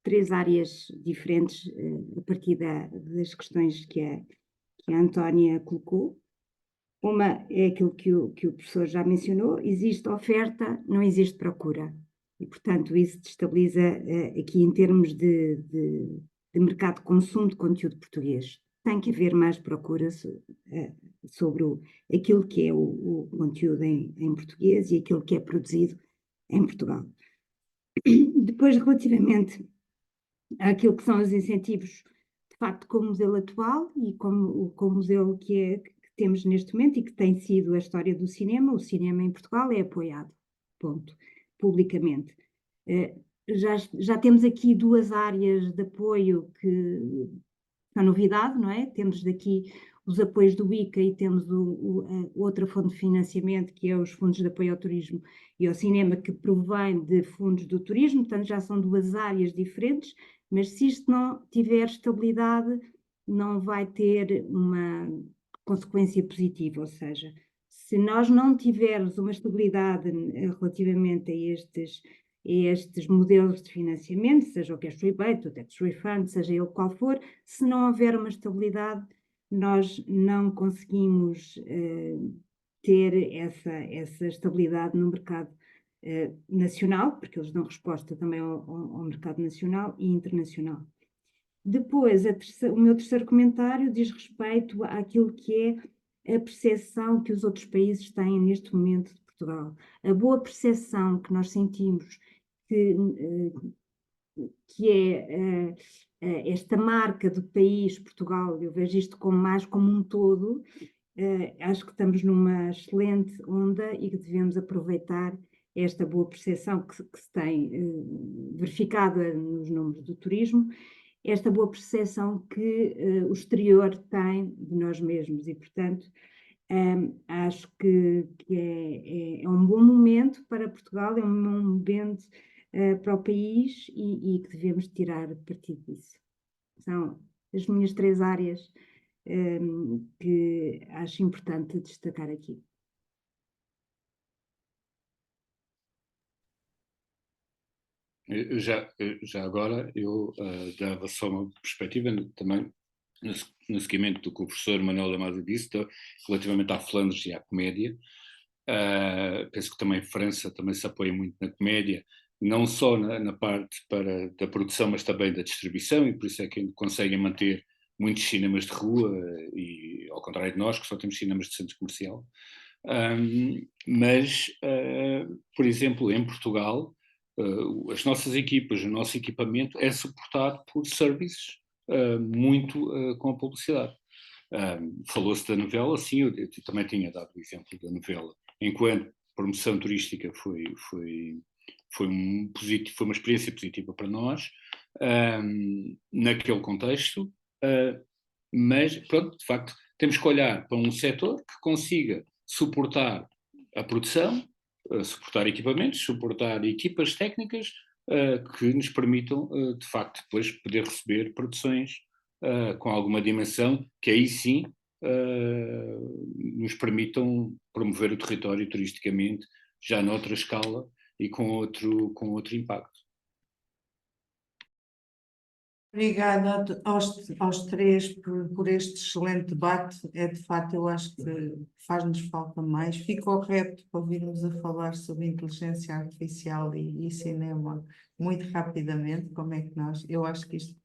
3 áreas diferentes a partir das questões que a Antónia colocou. Uma é aquilo que o professor já mencionou: existe oferta, não existe procura. E, portanto, isso destabiliza aqui em termos de mercado de consumo de conteúdo português. Tem que haver mais procura sobre aquilo que é o conteúdo em português e aquilo que é produzido em Portugal. Depois, relativamente àquilo que são os incentivos, de facto, com o modelo atual e com o modelo que temos neste momento e que tem sido a história do cinema, o cinema em Portugal é apoiado, ponto, publicamente. Já temos aqui 2 áreas de apoio que são novidade, não é? Temos daqui os apoios do ICA e temos outra fonte de financiamento, que é os fundos de apoio ao turismo e ao cinema, que provém de fundos do turismo, portanto já são 2 áreas diferentes, mas se isto não tiver estabilidade, não vai ter uma consequência positiva, ou seja, se nós não tivermos uma estabilidade relativamente a estes modelos de financiamento, seja o cash rebate, o tax refund, seja ele qual for, se não houver uma estabilidade, nós não conseguimos ter essa estabilidade no mercado nacional, porque eles dão resposta também ao mercado nacional e internacional. Depois, o meu terceiro comentário diz respeito àquilo que é a percepção que os outros países têm neste momento de Portugal. A boa percepção que nós sentimos que é esta marca do país, Portugal, eu vejo isto mais como um todo, acho que estamos numa excelente onda e que devemos aproveitar esta boa percepção que se tem verificado nos números do turismo, esta boa percepção que o exterior tem de nós mesmos e, portanto, acho que é um bom momento para Portugal, é um bom momento para o país e que devemos tirar partido disso. São as minhas 3 áreas que acho importante destacar aqui. Já agora, eu dava só uma perspectiva também no seguimento do que o professor Manuel Amado disse, relativamente à Flandres e à comédia. Penso que também a França também se apoia muito na comédia, não só na parte da produção, mas também da distribuição, e por isso é que conseguem manter muitos cinemas de rua, e ao contrário de nós, que só temos cinemas de centro comercial. Mas, por exemplo, em Portugal, as nossas equipas, o nosso equipamento é suportado por serviços muito com a publicidade. Falou-se da novela, sim, eu também tinha dado o exemplo da novela, enquanto promoção turística foi uma experiência positiva para nós, naquele contexto, mas, pronto, de facto, temos que olhar para um setor que consiga suportar a produção, suportar equipamentos, suportar equipas técnicas que nos permitam, de facto, depois poder receber produções com alguma dimensão, que aí sim nos permitam promover o território turisticamente, já noutra escala e com outro impacto. Obrigada aos três por este excelente debate. É de facto, eu acho que faz-nos falta mais. Fica o reto para ouvirmos a falar sobre inteligência artificial e cinema muito rapidamente. Como é que eu acho que isto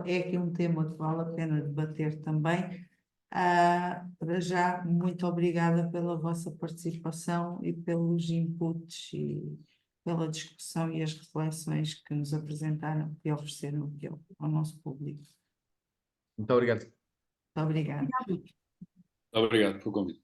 é aqui um tema que vale a pena debater também. Para já, muito obrigada pela vossa participação e pelos inputs e pela discussão e as reflexões que nos apresentaram e ofereceram aqui ao nosso público. Muito obrigado. Muito obrigada. Obrigado pelo convite.